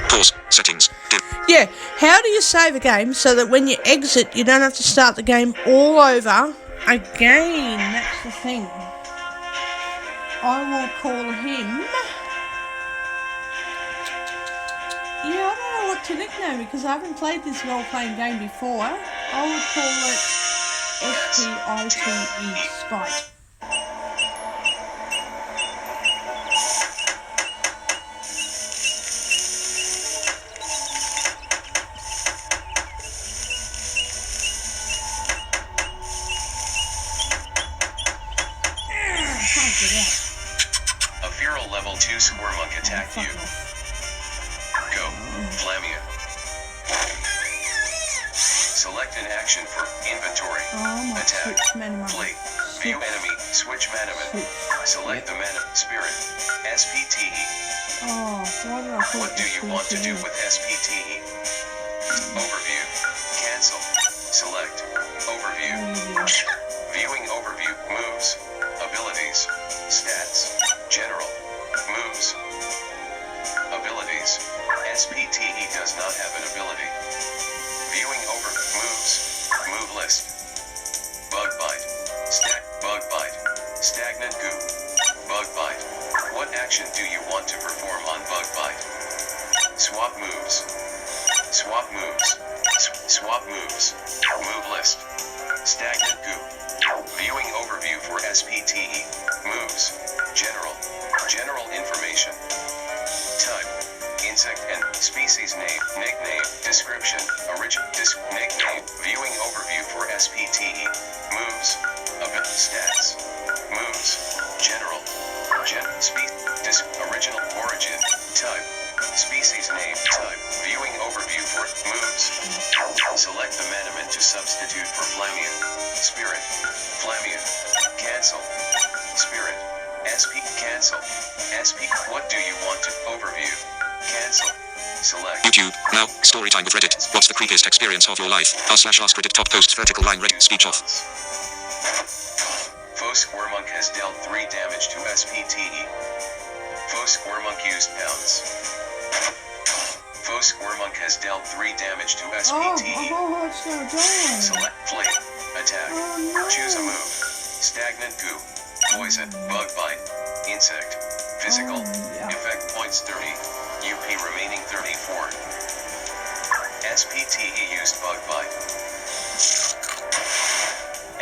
Pause. Settings. Yeah, how do you save a game so that when you exit you don't have to start the game all over again? That's the thing. I will call him. Yeah, I don't know what to nickname it because I haven't played this role-playing game before. I would call it SPITE, Spite. Get out. A feral level 2 Squirmunk attacked Fuck you. off. Go, Flamia. Select an action for inventory. Oh my Attack. switch Manamon. Flee. View enemy. Switch Manamon. Switch. Select the Mana Spirit. SPTE. Oh, why did I put What do you want to do with SPTE? Overview. Cancel. Select. Overview. Viewing overview. Moves. Abilities. Stats. General. Moves. Abilities. SPTE does not have an ability. Viewing over. Moves. Move list. Bug bite. Bug bite. Stagnant goo. Bug bite. What action do you want to perform on bug bite? Swap moves. Swap moves. Swap moves. Move list. Stagnant goo. Viewing overview for SPTE. Moves. General. General information. Type. Insect and species name. Nickname. Description. Nickname. Viewing overview for SPTE. Moves. Stats. Moves. General. Original origin. Type. Species name. Type. Viewing overview for moves. Select the Manamon to substitute for Flamia. Spirit. Flamia. Cancel. Spirit. SP. Cancel. SP. What do you want to overview? Cancel. Select. YouTube. Now, story time with Reddit. What's the creepiest experience of your life? /ask Reddit top posts vertical line Reddit speech off. Foe Squirmunk has dealt 3 damage to SPTE. Foe Squirmunk used pounds. Foe Squirmunk has dealt 3 damage to SPTE. Oh, it's gonna die. Select flee. Attack. Oh, no. Choose a move. Stagnant goo. Poison. Bug bite. Insect. Physical. Oh, yeah. Effect points 30. UP remaining 34. SPTE used bug bite.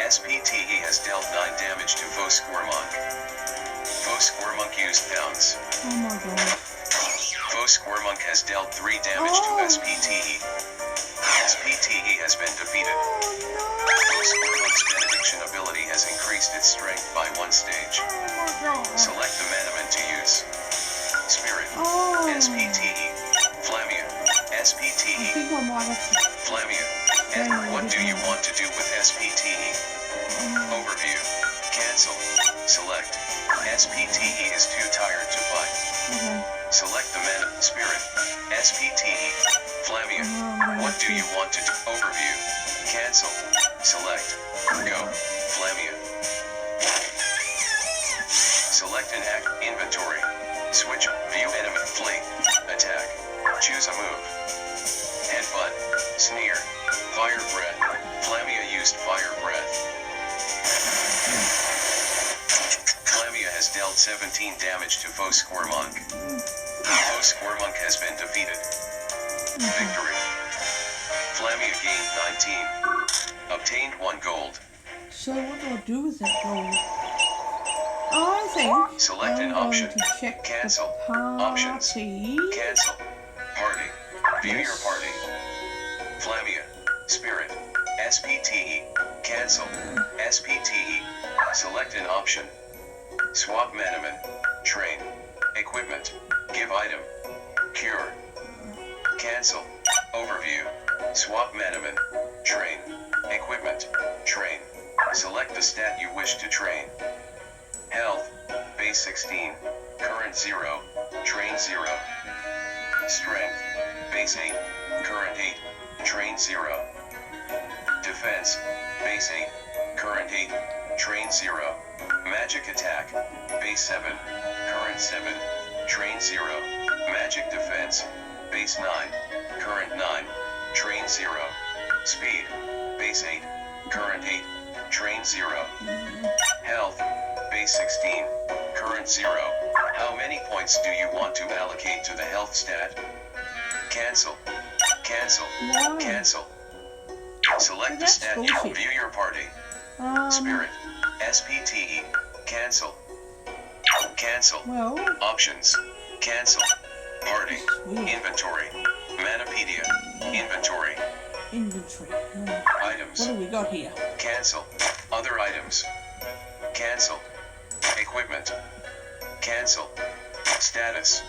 SPTE has dealt 9 damage to Foe Squirmunk. Foe Squirmunk used pounds. Oh my god. Foe Squirmunk has dealt 3 damage to Oh. SPTE. SPTE has been defeated. Oh Foe Squirmunk's benediction ability has increased its strength by 1 stage. no. Oh my god. Select the Manamon to use. Spirit. Oh. SPTE. Flamia. I SPTE. think I might have to. Flamia. What do you want to do with SPTE? Overview. Cancel. Select. SPTE is too tired to fight. Okay. Select the Mana Spirit. SPTE. Flamia. What do you want to do? Overview. Cancel. Select. Go. Flamia. Select an act. Inventory. Switch. View enemy. Flee. Attack. Choose a move. Headbutt. Sneer. Fire breath. Flamia used fire breath. Flamia has dealt 17 damage to Foe Squirmunk. Foe Squirmunk has been defeated. Victory. Flamia gained 19. Obtained 1 gold. So what do I do with that gold? I think Select an I'm going option. to check Cancel. the party. Options. Cancel. Party. View your party. Flamia. Spirit. SPTE. Cancel. SPTE. Select an option. Swap Manamon. Train. Equipment. Give item. Cure. Cancel. Overview. Swap Manamon. Train. Equipment. Train. Select the stat you wish to train. Health. Base 16. Current 0. Train 0. Strength. Base 8. Current 8. Train 0. Defense. Base 8. Current 8. Train 0. Magic attack. Base 7. Current 7. Train 0. Magic defense. Base 9. Current 9. Train 0. Speed. Base 8. Current 8. Train 0. Health. Base 16. Current 0. How many points do you want to allocate to the health stat? Cancel. Cancel. Why? Cancel. Select the That's stat. bullshit. View your party. Spirit. SPTE. Cancel. Cancel. Well, Options. Cancel. Party. That's weird. Inventory. Manapedia. Inventory. inventory. Items. What do we got here? Cancel. Other items. Cancel. Equipment. Cancel. Status.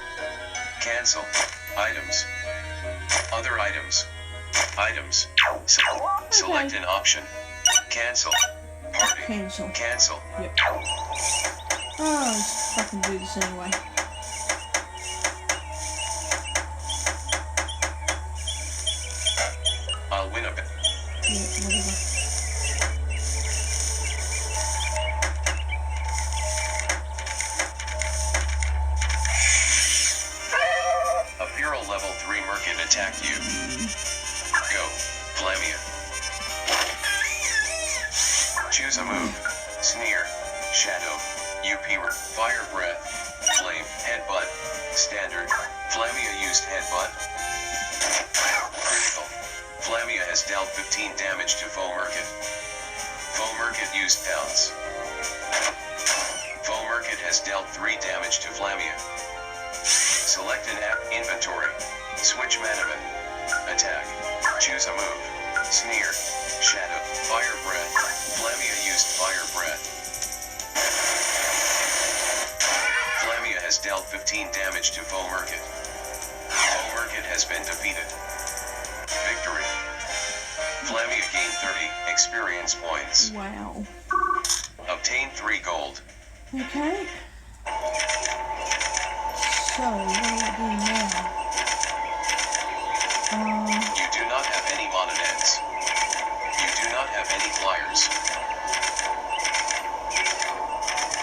Cancel. Items. Other items. Items. Select an option. Cancel. Party. Cancel. Cancel. Yep. Oh, let's fucking do this anyway. I'll win a bit. Yeah, whatever. A Bureau level 3 Merkin attacked you. Go. Flamia. Choose a move. Sneer. Shadow. UP. Fire breath. Flame. Headbutt. Standard. Flamia used headbutt. Critical. Flamia has dealt 15 damage to Foe Merkit. Foe Merkit used pounce. Foe Merkit has dealt 3 damage to Flamia. Select an app. Inventory. Switch Manamon. Attack. Choose a move. Sneer. Shadow. Fire breath. Flamia used fire breath. Flamia has dealt 15 damage to Foe Merkit. Foe Merkit has been defeated. Victory. Flamia gained 30 experience points. Wow. Obtain 3 gold. Okay. So, what do I do now? You do not have any mononets. You do not have any flyers.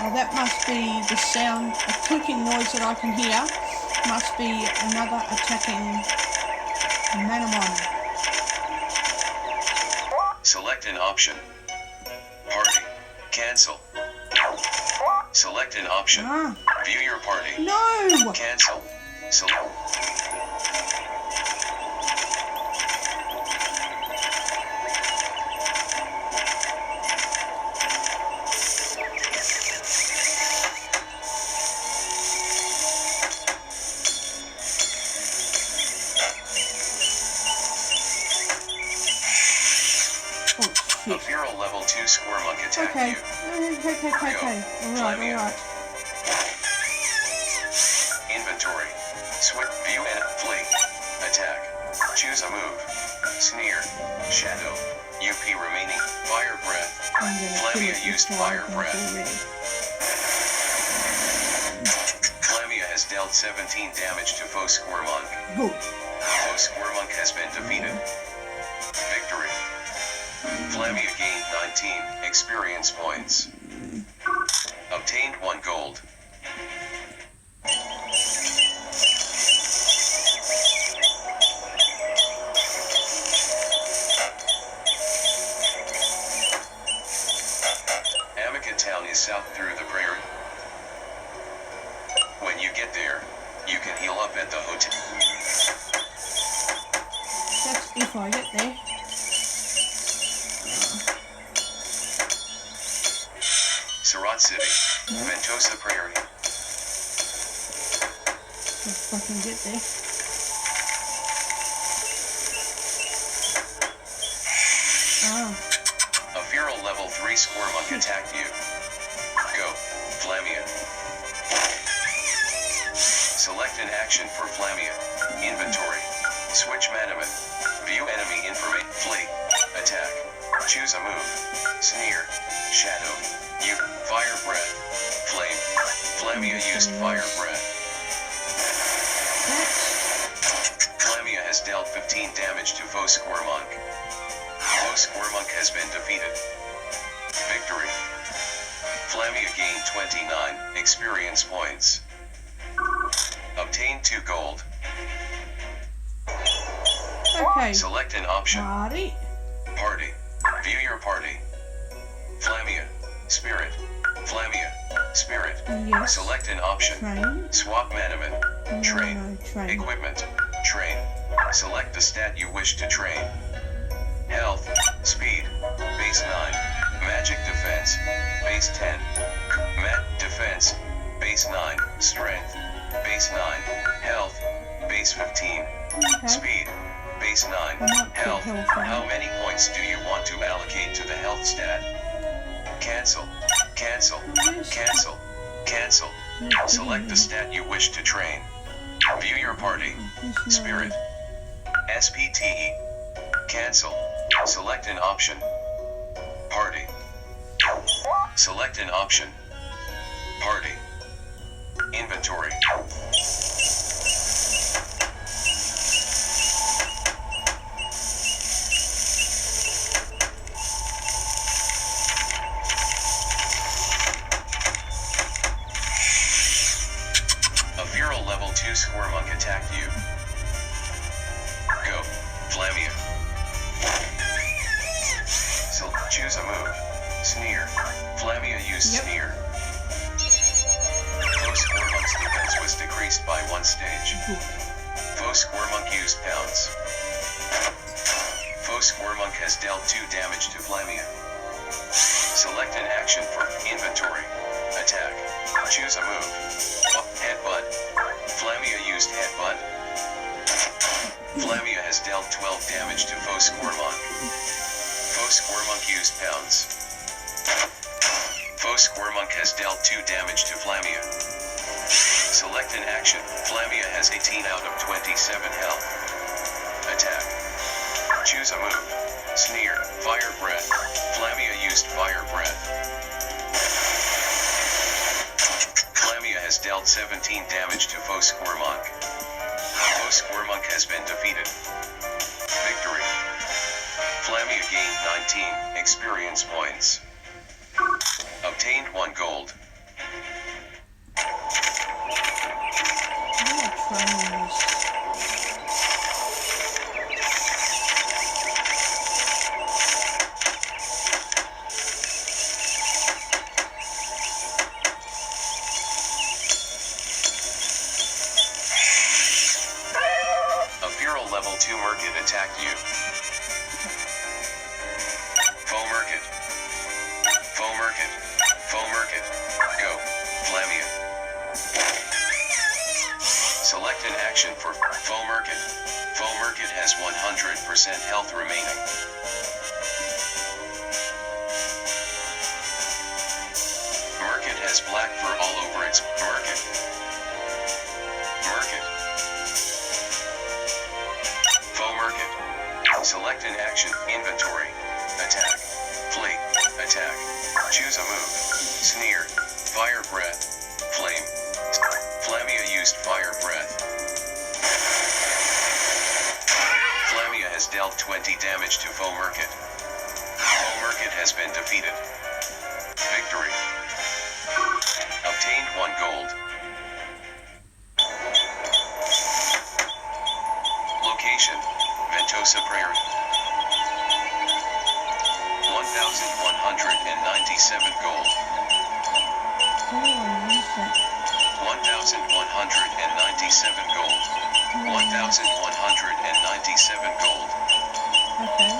Oh, that must be the sound, a clicking noise that I can hear. Must be another attacking Manamon. Select an option. Party. Cancel. Select an option. Ah, View your party. no! Cancel. Select. Oh, A shit. Feral level 2 Squirmunk attacked Okay. you. Okay. Alright. Inventory. Switch. View and flee. Attack. Choose a move. Sneer. Shadow. UP remaining. Fire breath. I'm gonna kill Flamia it used before I fire can breath. get ready. Flamia has dealt 17 damage to Foe Squirmunk. Good. Foe Squirmunk has been defeated. Victory. Flamia gained 19 experience points. Obtained 1 gold. Amica town is south through the prairie. When you get there, you can heal up at the hotel. That's if I get there. Surat City, Ventosa Prairie. If I can get there. Ah, A Feral level 3 Squirmunk attacked you. Go, Flamia. Select an action for Flamia. Inventory. Switch Manamon. View enemy information. Flee. Attack. Choose a move. Sneer. Shadow. You. Fire breath. Flame. Flamia used fire breath. that's Flamia has dealt 15 damage to Foe Squirmunk. Foe Squirmunk has been defeated. Victory. Flamia gained 29 experience points. Obtain 2 gold. okay. Select an option. Party. Party. View your party. Flamia. Spirit. Flamia. Spirit. Yes. Select an option. Train. Swap Manamon. Train. No, train. Equipment. Train. Select the stat you wish to train. Health. Speed. Base 9. Magic defense. Base 10. Mat defense. Base 9. Strength. Base 9. Health. Base 15. Okay. Speed. Base 9. I'm not too Health. helpful. How many points do you want to allocate to the health stat? Cancel. Cancel. Yes. Cancel. Cancel. Select the stat you wish to train. View your party. Spirit. SPTE. Cancel. Select an option. Party. Select an option. Party. Inventory. A feral level 2 Squirmunk attacked you. Go. Flamia. So choose a move. Sneer. Flamia used Sneer. Foe Squirmunk's defense was decreased by 1 stage. Foe Squirmunk used Pounce. Foe Squirmunk has dealt 2 damage to Flamia. Select an action for inventory. Attack. Choose a move. Headbutt. Flamia used Headbutt. Flamia has dealt 12 damage to Foe Squirmunk. Foe Squirmunk used Pounce. Foe Squirmunk has dealt 2 damage to Flamia. Select an action. Flamia has 18 out of 27 health. Attack. Choose a move. Sneer. Fire Breath. Flamia used Fire Breath. Flamia has dealt 17 damage to Foe Squirmunk. Foe Squirmunk has been defeated. Victory. Flamia gained 19 experience points. Obtained 1 gold. A feral level 2 Merkit attacked you. Foe Merkit. Foe Merkit. Foe Merkit. Go. Flamia. Select an action for Foe Merkit. Foe Merkit has 100% health remaining. Merkit has black fur all over its Merkit. Merkit. Foe Merkit. Select an action. Inventory. Attack. Flee. Attack. Choose a move. Sneer. Fire Breath. Flame. Flamia used Fire Breath. Flamia has dealt 20 damage to Foe Merkit. Foe Merkit has been defeated. Victory. Obtained 1 gold. Location. Ventosa Prairie. 1,197 gold. 1,197 gold. 1,197 gold. Okay,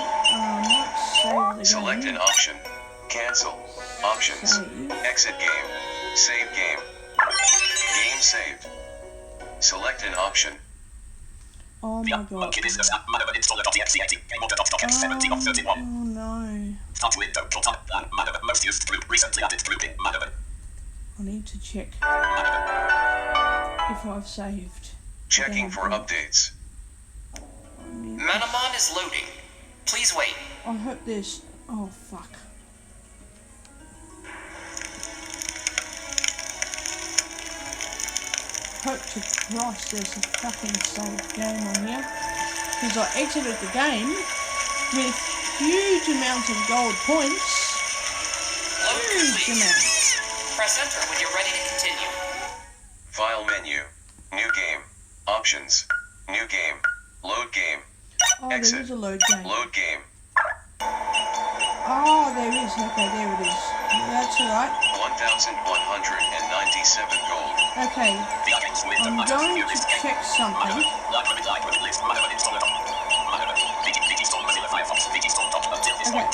let's save the Select game. an option. Cancel. Options. Save. Exit game. Save game. Game saved. Select an option. Oh my god. Monkey Business app Manamon installer.exe 18 gameorder.docx 17 of 31. Oh no. Start window. Total plan Manamon most used group recently added grouping Manamon. I need to check Manamon. if I've saved. Checking for updates. Manamon is loading. Please wait. I hope there's... Oh fuck. Hope to Christ there's a fucking saved game on here. Because I exited the game with huge amounts of gold points. Load Huge complete. amounts. Press enter when you're ready to continue. File menu. New game. Options. New game. Load game. Oh, there Exit. is a load game. Load game. Oh, there is. Okay, there it is. That's alright. 1,197 gold. Okay, The items with the I'm items going view to list game. check something. Library list Manamon installer. Manamon. VG Store Mozilla Firefox. VG Store until this Okay. point.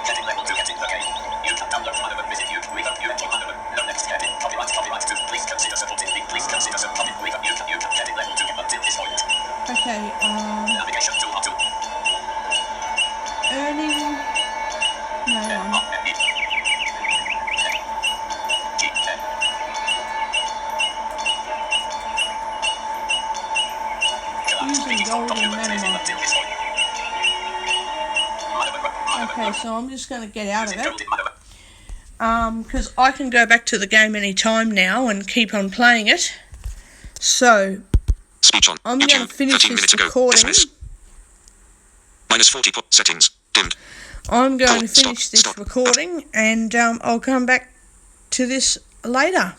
Getting level 2 getting the game. You can download Manamon visit you. We hope you enjoy Manamon. No next edit. Copyright 2. Please consider supporting me. Please consider supporting me. You can getting level 2 until this point. Okay, Navigation tool up to. earning... No, Okay, so I'm just going to get out of Using it. Gerald in Manamon. Because I can go back to the game any time now and keep on playing it. So Speech on. I'm going to YouTube. finish 13 this minutes ago. recording. Dismiss. -40 settings. Dimmed. I'm going to Stop. finish this Stop. recording, and I'll come back to this later.